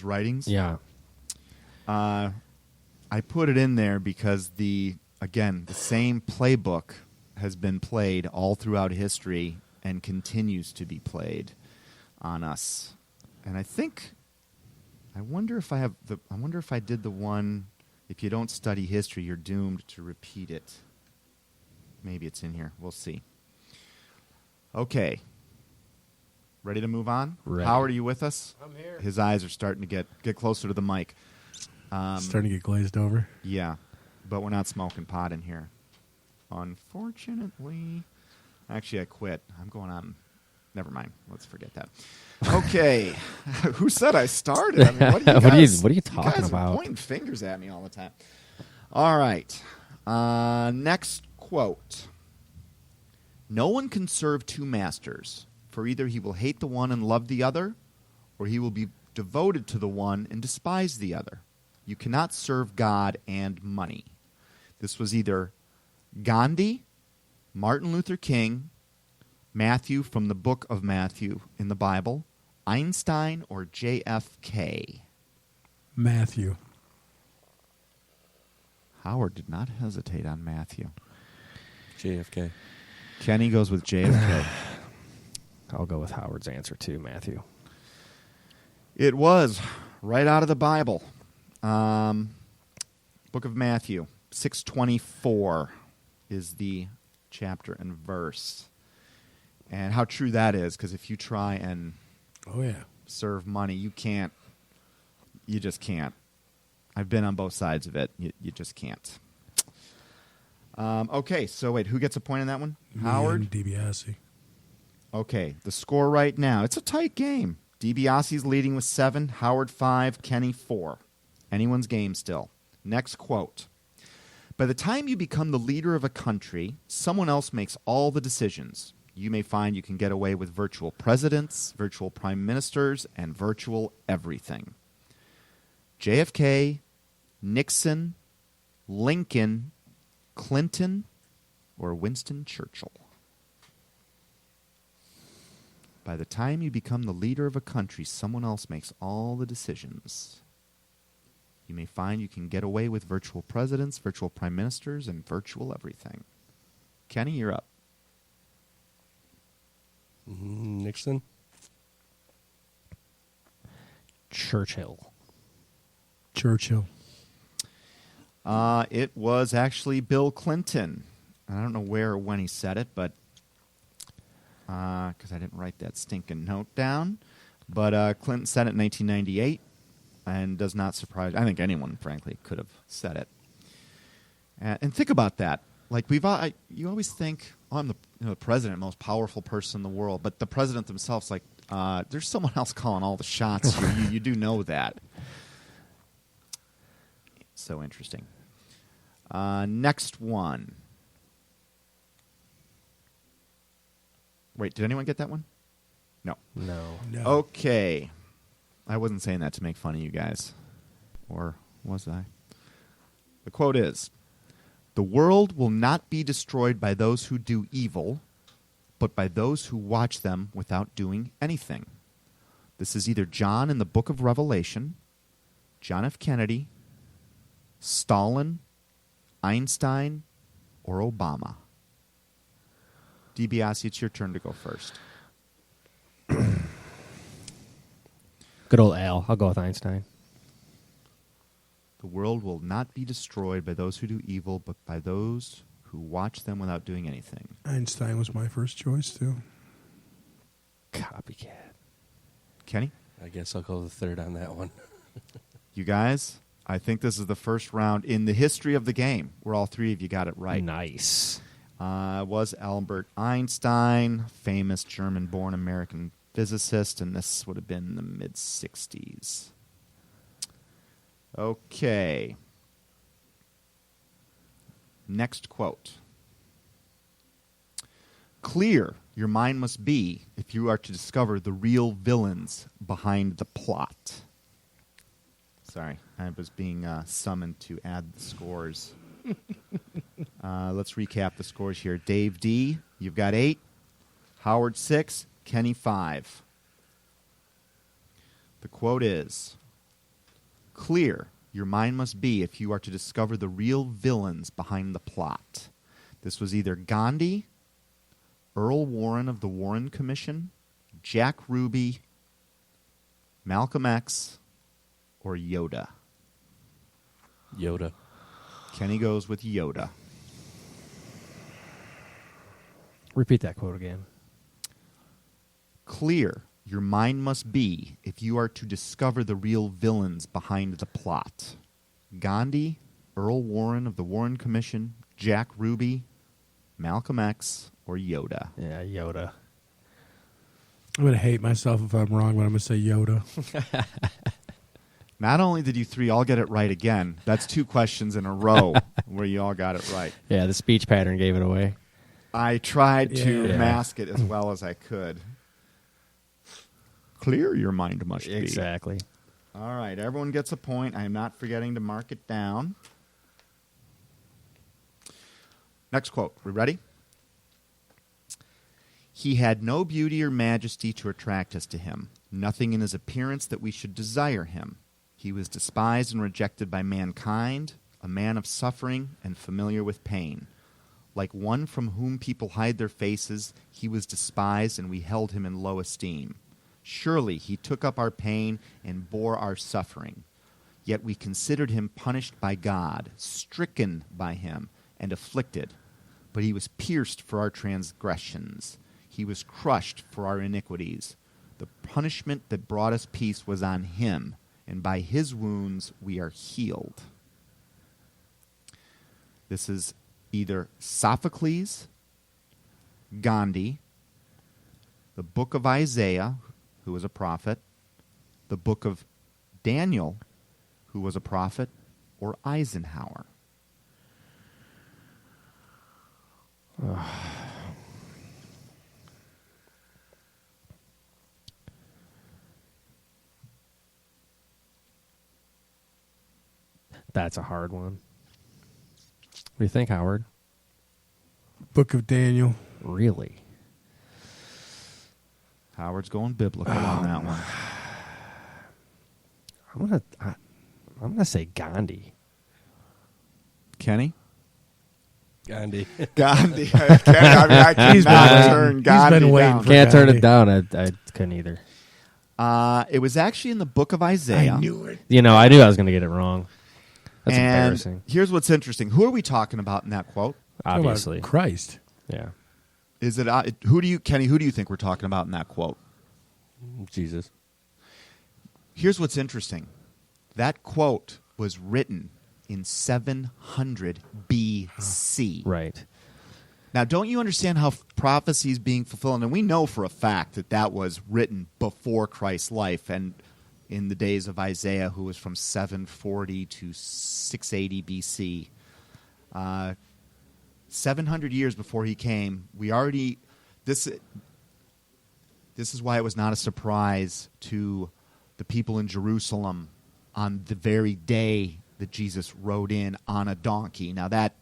S4: writings?
S6: Yeah.
S4: I put it in there because the same playbook has been played all throughout history and continues to be played on us. And I wonder if I did the one, if you don't study history, you're doomed to repeat it. Maybe it's in here. We'll see. Okay. Ready to move on?
S6: Ready.
S4: Howard, are you with us?
S5: I'm here.
S4: His eyes are starting to get closer to the mic.
S5: Starting to get glazed over.
S4: Yeah, but we're not smoking pot in here. Unfortunately. Actually, I quit. I'm going on. Never mind. Let's forget that. Okay. Who said I started? I mean, what are you guys,
S6: what are you talking
S4: you guys
S6: about?
S4: Are pointing fingers at me all the time. All right. Next quote. No one can serve two masters, for either he will hate the one and love the other, or he will be devoted to the one and despise the other. You cannot serve God and money. This was either Gandhi, Martin Luther King, Matthew from the book of Matthew in the Bible, Einstein, or JFK.
S5: Matthew.
S4: Howard did not hesitate on Matthew.
S7: JFK.
S4: Kenny goes with JFK.
S6: I'll go with Howard's answer too, Matthew.
S4: It was right out of the Bible. Book of Matthew, 6:24 is the chapter and verse. And how true that is, because if you try and serve money, you just can't. I've been on both sides of it. You just can't. Okay, so wait, who gets a point on that one? Howard?
S5: DiBiase.
S4: Okay, the score right now, it's a tight game. DiBiase's leading with 7, Howard 5, Kenny 4. Anyone's game still. Next quote. By the time you become the leader of a country, someone else makes all the decisions. You may find you can get away with virtual presidents, virtual prime ministers, and virtual everything. JFK, Nixon, Lincoln, Clinton, or Winston Churchill? By the time you become the leader of a country, someone else makes all the decisions. You may find you can get away with virtual presidents, virtual prime ministers, and virtual everything. Kenny, you're up.
S7: Nixon.
S6: Churchill.
S4: It was actually Bill Clinton. I don't know where or when he said it, but because I didn't write that stinking note down. But Clinton said it in 1998, and does not surprise. I think anyone, frankly, could have said it. And think about that. Like you always think, oh, I'm the president, most powerful person in the world, but the president themselves, like, there's someone else calling all the shots. You do know that. So interesting. Next one. Wait, did anyone get that one? No.
S6: No.
S4: Okay. I wasn't saying that to make fun of you guys. Or was I? The quote is, "The world will not be destroyed by those who do evil, but by those who watch them without doing anything." This is either John in the book of Revelation, John F. Kennedy, Stalin, Einstein, or Obama. DiBiase, it's your turn to go first.
S6: Good old Al. I'll go with Einstein.
S4: The world will not be destroyed by those who do evil, but by those who watch them without doing anything.
S5: Einstein was my first choice, too.
S6: Copycat.
S4: Kenny?
S7: I guess I'll go the third on that one.
S4: You guys, I think this is the first round in the history of the game where all three of you got it right.
S6: Nice.
S4: Was Albert Einstein, famous German-born American physicist, and this would have been in the mid-'60s. Okay. Next quote. Clear your mind must be if you are to discover the real villains behind the plot. Sorry, I was being summoned to add the scores. Let's recap the scores here. Dave D, you've got 8. Howard 6. Kenny 5. The quote is, clear your mind must be if you are to discover the real villains behind the plot. This was either Gandhi, Earl Warren of the Warren Commission, Jack Ruby, Malcolm X, or Yoda.
S7: Yoda.
S4: Kenny goes with Yoda.
S6: Repeat that quote again.
S4: Clear your mind must be if you are to discover the real villains behind the plot. Gandhi, Earl Warren of the Warren Commission, Jack Ruby, Malcolm X, or Yoda.
S6: Yeah, Yoda.
S5: I'm going to hate myself if I'm wrong, but I'm going to say Yoda.
S4: Not only did you three all get it right again, that's 2 questions in a row where you all got it right.
S6: Yeah, the speech pattern gave it away.
S4: I tried to
S6: Yeah.
S4: mask it as well as I could. Clear your mind must be.
S6: Exactly.
S4: All right, everyone gets a point. I am not forgetting to mark it down. Next quote. We ready? He had no beauty or majesty to attract us to him, nothing in his appearance that we should desire him. He was despised and rejected by mankind, a man of suffering and familiar with pain. Like one from whom people hide their faces, he was despised, and we held him in low esteem. Surely he took up our pain and bore our suffering. Yet we considered him punished by God, stricken by him, and afflicted. But he was pierced for our transgressions. He was crushed for our iniquities. The punishment that brought us peace was on him, and by his wounds we are healed. This is either Sophocles, Gandhi, the book of Isaiah, who was a prophet, the book of Daniel, who was a prophet, or Eisenhower.
S6: That's a hard one. What do you think, Howard?
S5: Book of Daniel.
S6: Really?
S4: Howard's going biblical on that one.
S6: I'm gonna say Gandhi.
S4: Kenny?
S7: Gandhi.
S4: Gandhi. I cannot turn Gandhi
S5: been waiting
S4: down.
S5: for
S6: Can't turn it
S5: Gandhi.
S6: down. I couldn't either.
S4: It was actually in the book of Isaiah.
S5: I knew it.
S6: You know, I knew I was gonna get it wrong. That's
S4: and
S6: embarrassing.
S4: here's what's interesting. Who are we talking about in that quote?
S6: Obviously.
S5: Talk about Christ.
S6: Yeah.
S4: Is it who do you, Kenny? Who do you think we're talking about in that quote?
S7: Jesus.
S4: Here's what's interesting. That quote was written in 700 BC.
S6: Right.
S4: Now, don't you understand how prophecy is being fulfilled? And we know for a fact that that was written before Christ's life and in the days of Isaiah, who was from 740 to 680 BC. 700 years before he came, we already... This is why it was not a surprise to the people in Jerusalem on the very day that Jesus rode in on a donkey. Now, that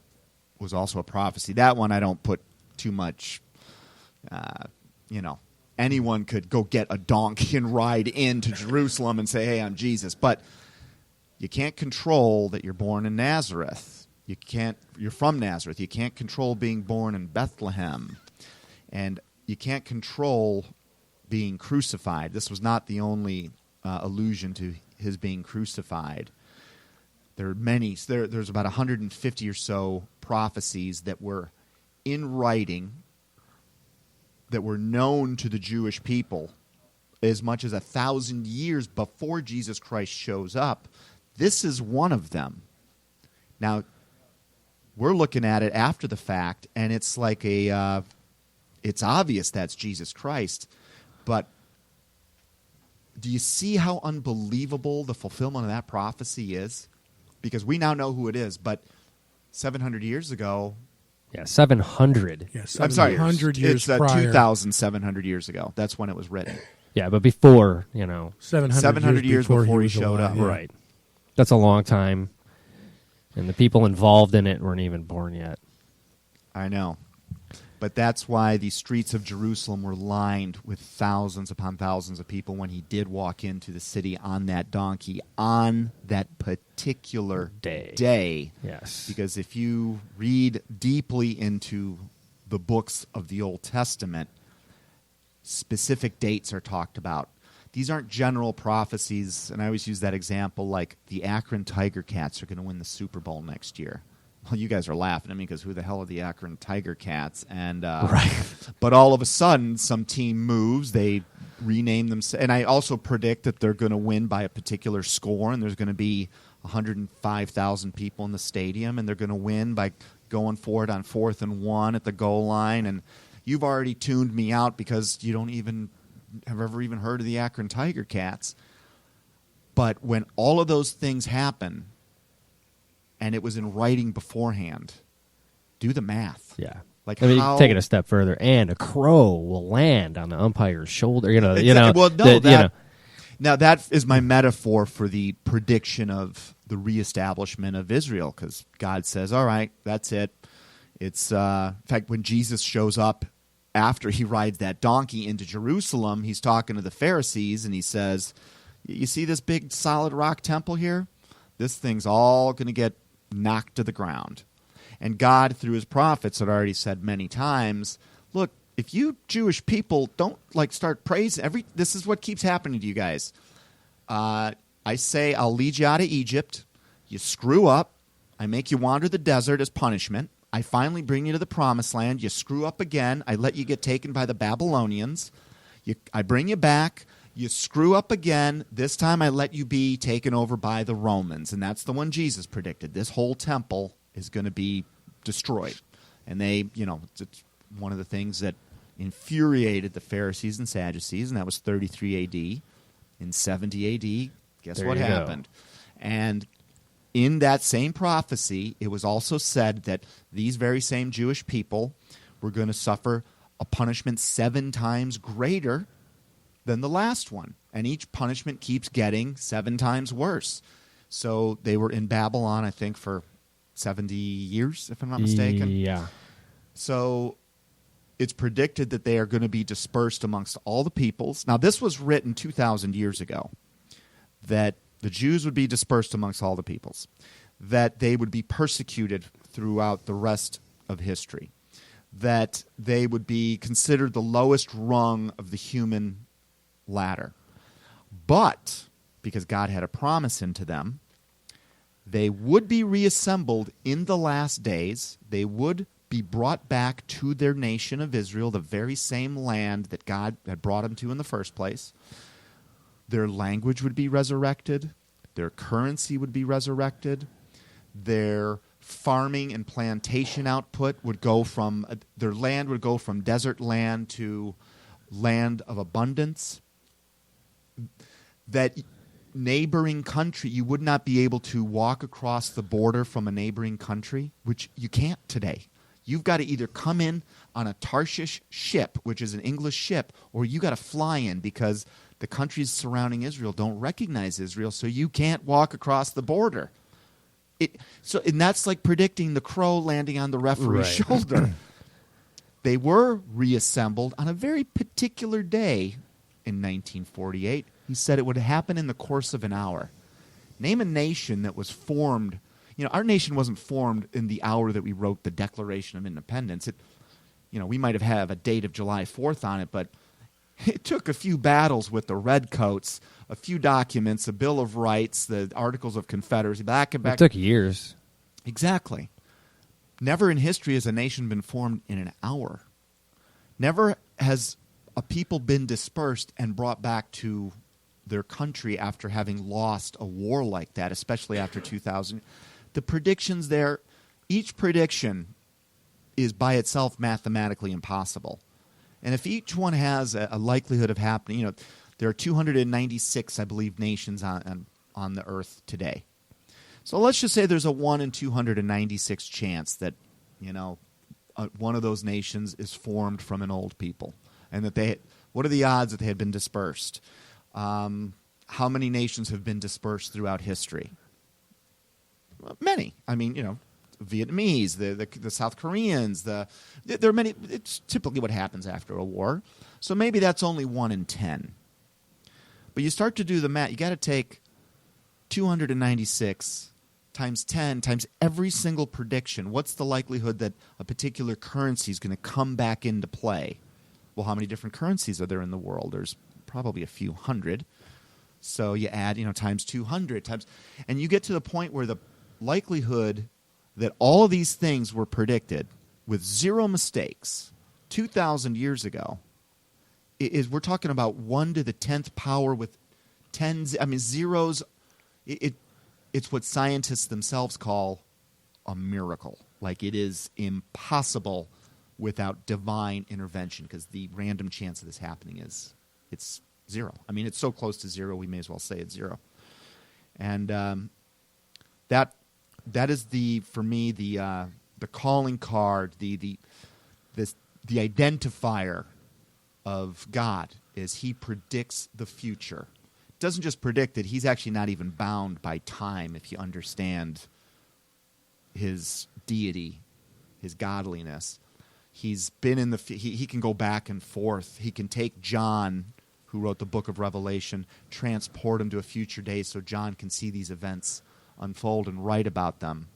S4: was also a prophecy. That one I don't put too much, anyone could go get a donkey and ride into Jerusalem and say, hey, I'm Jesus. But you can't control that you're born in Nazareth. You're from Nazareth. You can't control being born in Bethlehem. And you can't control being crucified. This was not the only allusion to his being crucified. There are many. There's about 150 or so prophecies that were in writing that were known to the Jewish people as much as 1,000 years before Jesus Christ shows up, This is one of them. Now, we're looking at it after the fact, and it's like it's obvious that's Jesus Christ, but do you see how unbelievable the fulfillment of that prophecy is? Because we now know who it is, but 700 years ago...
S6: Yeah, 700.
S5: Yeah,
S4: I'm sorry,
S5: 700 years
S4: it's
S5: prior.
S4: 2,700 years ago. That's when it was written.
S6: Yeah, but before,
S5: 700
S4: years before he
S5: was
S4: showed
S5: alive,
S4: up.
S5: yeah.
S6: Right. That's a long time. And the people involved in it weren't even born yet.
S4: I know. But that's why the streets of Jerusalem were lined with thousands upon thousands of people when he did walk into the city on that donkey on that particular day.
S6: Yes.
S4: Because if you read deeply into the books of the Old Testament, specific dates are talked about. These aren't general prophecies, and I always use that example like the Akron Tiger Cats are going to win the Super Bowl next year. Well, you guys are laughing at me because who the hell are the Akron Tiger Cats? And
S6: Right.
S4: But all of a sudden, some team moves, they rename them, and I also predict that they're going to win by a particular score, and there's going to be 105,000 people in the stadium, and they're going to win by going for it on 4th and 1 at the goal line. And you've already tuned me out because you don't even have ever even heard of the Akron Tiger Cats. But when all of those things happen, and it was in writing beforehand, do the math.
S6: Yeah.
S4: Like
S6: I mean,
S4: how,
S6: take it a step further, and a crow will land on the umpire's shoulder.
S4: Exactly. Well, no, now that is my metaphor for the prediction of the reestablishment of Israel, because God says, all right, that's it. It's in fact, when Jesus shows up after he rides that donkey into Jerusalem, he's talking to the Pharisees, and he says, you see this big solid rock temple here? This thing's all going to get knocked to the ground. And God, through his prophets, had already said many times, look, if you Jewish people don't start praising, this is what keeps happening to you guys. I say I'll lead you out of Egypt. You screw up. I make you wander the desert as punishment. I finally bring you to the promised land. You screw up again. I let you get taken by the Babylonians. I bring you back. You screw up again. This time I let you be taken over by the Romans. And that's the one Jesus predicted. This whole temple is going to be destroyed. And they, it's one of the things that infuriated the Pharisees and Sadducees, and that was 33 A.D. In 70 A.D., guess what happened? And in that same prophecy, it was also said that these very same Jewish people were going to suffer a punishment 7 times greater than the last one. And each punishment keeps getting 7 times worse. So they were in Babylon, I think, for 70 years, if I'm not mistaken.
S6: Yeah.
S4: So it's predicted that they are going to be dispersed amongst all the peoples. Now, this was written 2,000 years ago, that the Jews would be dispersed amongst all the peoples, that they would be persecuted throughout the rest of history, that they would be considered the lowest rung of the human ladder. But, because God had a promise into them, they would be reassembled in the last days. They would be brought back to their nation of Israel, the very same land that God had brought them to in the first place. Their language would be resurrected. Their currency would be resurrected. Their farming and plantation output would go from, their land would go from desert land to land of abundance. That neighboring country, you would not be able to walk across the border from a neighboring country, which you can't today. You've got to either come in on a Tarshish ship, which is an English ship, or you got to fly in because the countries surrounding Israel don't recognize Israel, so you can't walk across the border. And that's like predicting the crow landing on the referee's shoulder. They were reassembled on a very particular day in 1948. He said it would happen in the course of an hour. Name a nation that was formed. Our nation wasn't formed in the hour that we wrote the Declaration of Independence. We might have a date of July 4th on it, but it took a few battles with the Redcoats, a few documents, a Bill of Rights, the Articles of Confederacy, back and back.
S6: It took years.
S4: Exactly. Never in history has a nation been formed in an hour. Never has a people been dispersed and brought back to their country after having lost a war like that, especially after 2000. The predictions there, each prediction is by itself mathematically impossible. And if each one has a likelihood of happening, there are 296, I believe, nations on the earth today. So let's just say there's a 1 in 296 chance that, one of those nations is formed from an old people. And that what are the odds that they had been dispersed? How many nations have been dispersed throughout history? Many. I mean, Vietnamese, the South Koreans, there are many. It's typically what happens after a war. So maybe that's only 1 in 10. But you start to do the math. You got to take 296 times 10 times every single prediction. What's the likelihood that a particular currency is going to come back into play? Well, how many different currencies are there in the world? There's probably a few hundred. So you add, times 200 times, and you get to the point where the likelihood that all of these things were predicted with zero mistakes 2,000 years ago we're talking about 1 to the 10th power with tens. I mean, zeros. It's what scientists themselves call a miracle. Like, it is impossible without divine intervention, because the random chance of this happening it's zero. I mean, it's so close to zero, we may as well say it's zero. And that is for me the calling card, the identifier of God is He predicts the future. Doesn't just predict it; He's actually not even bound by time. If you understand His deity, His godliness, He's been in he can go back and forth. He can take John, who wrote the book of Revelation, transport him to a future day so John can see these events unfold and write about them.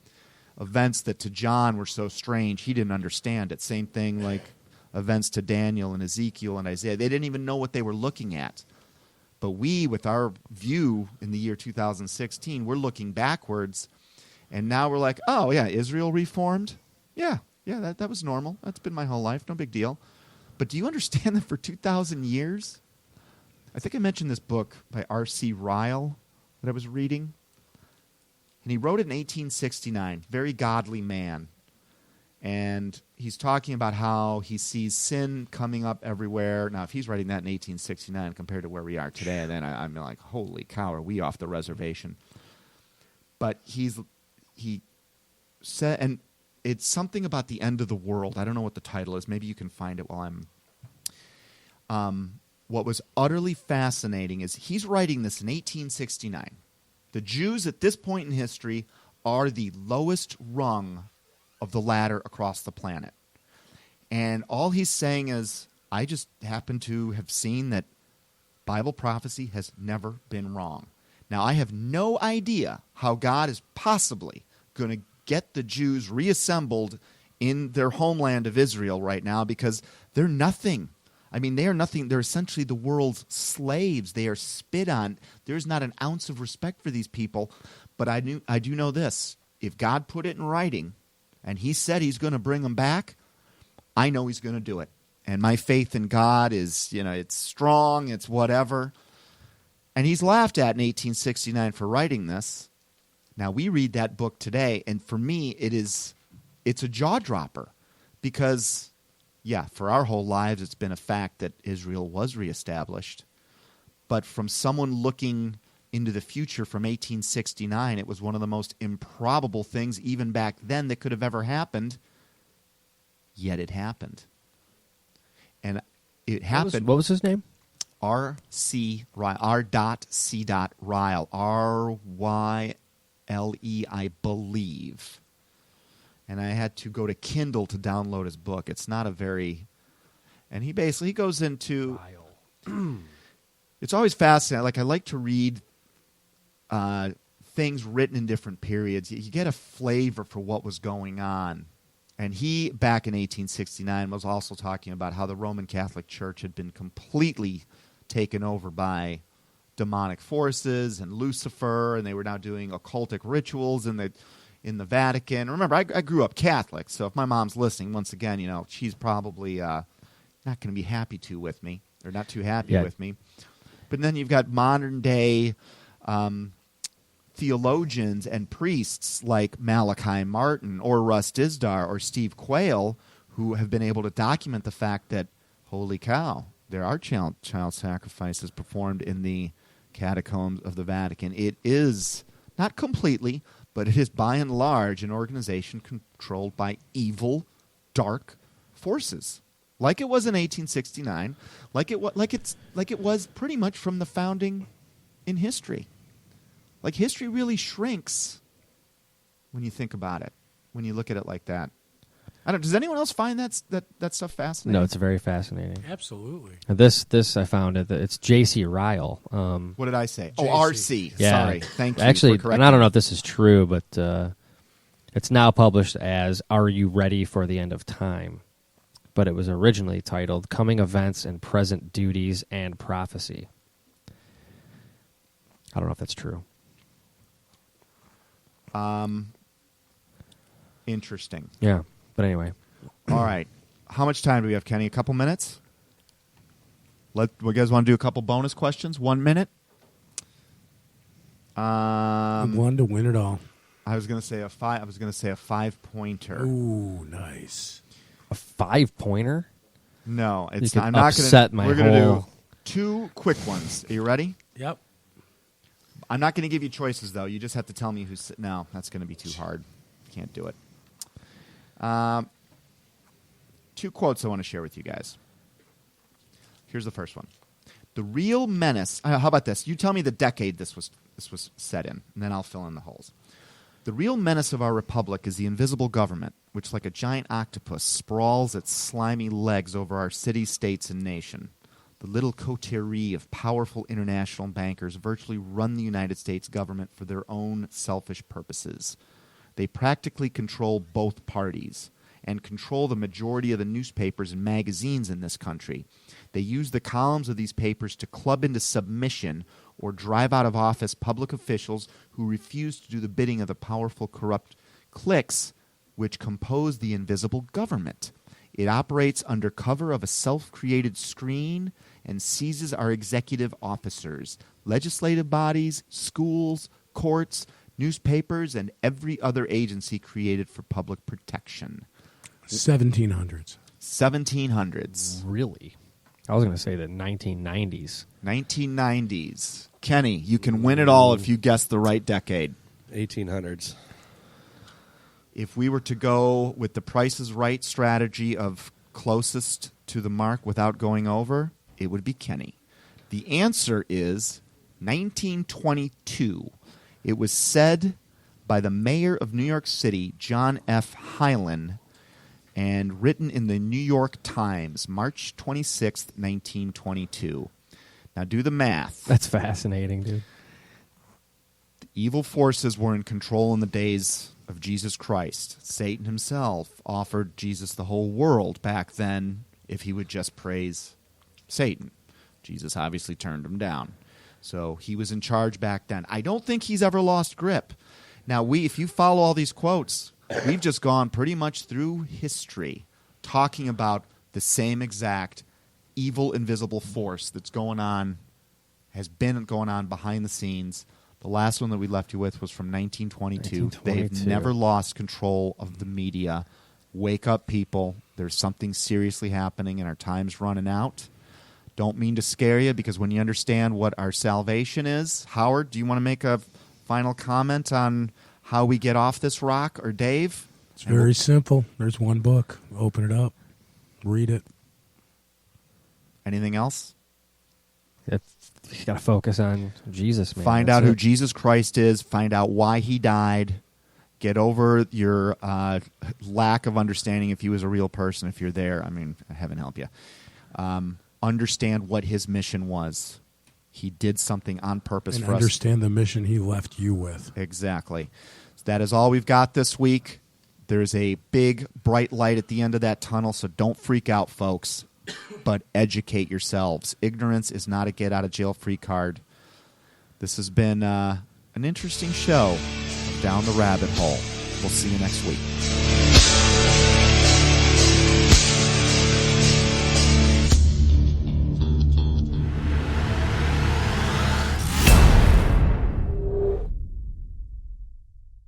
S4: Events that to John were so strange, he didn't understand it. Same thing like events to Daniel and Ezekiel and Isaiah. They didn't even know what they were looking at. But we, with our view in the year 2016, we're looking backwards, and now we're like, oh, yeah, Israel reformed? Yeah, that was normal. That's been my whole life. No big deal. But do you understand that for 2,000 years? I think I mentioned this book by R.C. Ryle that I was reading. And he wrote it in 1869. Very godly man. And he's talking about how he sees sin coming up everywhere. Now, if he's writing that in 1869 compared to where we are today, then I'm like, holy cow, are we off the reservation? But he said, and it's something about the end of the world. I don't know what the title is. Maybe you can find it while I'm... what was utterly fascinating is he's writing this in 1869. The Jews at this point in history are the lowest rung of the ladder across the planet. And all he's saying is, I just happen to have seen that Bible prophecy has never been wrong. Now, I have no idea how God is possibly going to get the Jews reassembled in their homeland of Israel right now, because they're nothing. I mean, they are nothing. They're essentially the world's slaves. They are spit on. There's not an ounce of respect for these people. But I do know this. If God put it in writing, and He said He's going to bring them back, I know He's going to do it. And my faith in God is, it's strong, it's whatever. And he's laughed at in 1869 for writing this. Now, we read that book today, and for me, it's a jaw-dropper. Because, yeah, for our whole lives, it's been a fact that Israel was reestablished. But from someone looking into the future from 1869, it was one of the most improbable things even back then that could have ever happened. Yet it happened. And it happened.
S6: What was his name?
S4: R.C. Ryle. R.C. Ryle. R-Y-L-E, I believe. And I had to go to Kindle to download his book. It's not a very... And he goes into... It's always fascinating. Like, I like to read things written in different periods. You get a flavor for what was going on. And he, back in 1869, was also talking about how the Roman Catholic Church had been completely taken over by demonic forces and Lucifer, and they were now doing occultic rituals in the Vatican. Remember, I grew up Catholic, so if my mom's listening, once again, she's probably not going to be happy with me, or not too happy with me. But then you've got modern day theologians and priests like Malachi Martin or Russ Dizdar or Steve Quayle who have been able to document the fact that, holy cow, there are child sacrifices performed in the catacombs of the Vatican. It is, not completely, but it is by and large an organization controlled by evil, dark forces. Like it was in 1869, like it was pretty much from the founding in history. Like history really shrinks when you think about it, when you look at it like that. I don't. Does anyone else find that stuff fascinating?
S6: No, it's very fascinating.
S5: Absolutely.
S6: This I found it. It's J.C. Ryle.
S4: What did I say?
S5: JC.
S4: Oh, R.C.
S6: Yeah.
S4: Sorry. Thank you.
S6: Actually,
S4: for
S6: and I don't know if this is true, but it's now published as "Are You Ready for the End of Time?" But it was originally titled "Coming Events and Present Duties and Prophecy." I don't know if that's true.
S4: Interesting.
S6: Yeah, but anyway.
S4: All right. How much time do we have, Kenny? A couple minutes? You guys want to do a couple bonus questions? 1 minute?
S5: One to win it all.
S4: I was going to say a 5-pointer.
S5: Ooh, nice.
S6: A 5-pointer?
S4: No,
S6: You
S4: it's
S6: could
S4: not. I'm not going
S6: upset
S4: to.
S6: my
S4: We're going to do
S6: whole-
S4: 2 quick ones. Are you ready?
S5: Yep.
S4: I'm not going to give you choices, though. You just have to tell me who's. No, that's going to be too hard. Can't do it. 2 quotes I want to share with you guys. Here's the first one. The real menace. How about this? You tell me the decade this was set in, and then I'll fill in the holes. The real menace of our republic is the invisible government, which, like a giant octopus, sprawls its slimy legs over our cities, states, and nation. The little coterie of powerful international bankers virtually run the United States government for their own selfish purposes. They practically control both parties and control the majority of the newspapers and magazines in this country. They use the columns of these papers to club into submission or drive out of office public officials who refuse to do the bidding of the powerful, corrupt cliques which compose the invisible government. It operates under cover of a self-created screen and seizes our executive officers, legislative bodies, schools, courts, newspapers, and every other agency created for public protection.
S5: 1700s.
S4: 1700s.
S6: Really? I was going to say the 1990s.
S4: 1990s. Kenny, you can win it all if you guess the right decade.
S7: 1800s.
S4: If we were to go with the Price is Right strategy of closest to the mark without going over, it would be Kenny. The answer is 1922. It was said by the mayor of New York City, John F. Hylan, and written in the New York Times, March 26th, 1922. Now do the math.
S6: That's fascinating, dude.
S4: The evil forces were in control in the days of Jesus Christ. Satan himself offered Jesus the whole world back then if he would just praise Satan. Jesus obviously turned him down. So he was in charge back then. I don't think he's ever lost grip. Now, if you follow all these quotes, we've just gone pretty much through history talking about the same exact evil, invisible force that's going on, has been going on behind the scenes. The last one that we left you with was from 1922. They've never lost control of the media. Wake up, people. There's something seriously happening, and our time's running out. Don't mean to scare you, because when you understand what our salvation is, Howard, do you want to make a final comment on how we get off this rock, or Dave?
S5: It's very simple. There's one book. Open it up. Read it.
S4: Anything else?
S6: You got to focus on Jesus, man.
S4: Find
S6: That's
S4: out who
S6: it.
S4: Jesus Christ is. Find out why he died. Get over your lack of understanding if he was a real person, if you're there. I mean, heaven help you. Understand what his mission was. He did something on purpose
S5: And
S4: for us.
S5: understand the mission he left you with.
S4: Exactly. So that is all we've got this week. There's a big, bright light at the end of that tunnel, so don't freak out, folks, but educate yourselves. Ignorance is not a get-out-of-jail-free card. This has been an interesting show of Down the Rabbit Hole. We'll see you next week.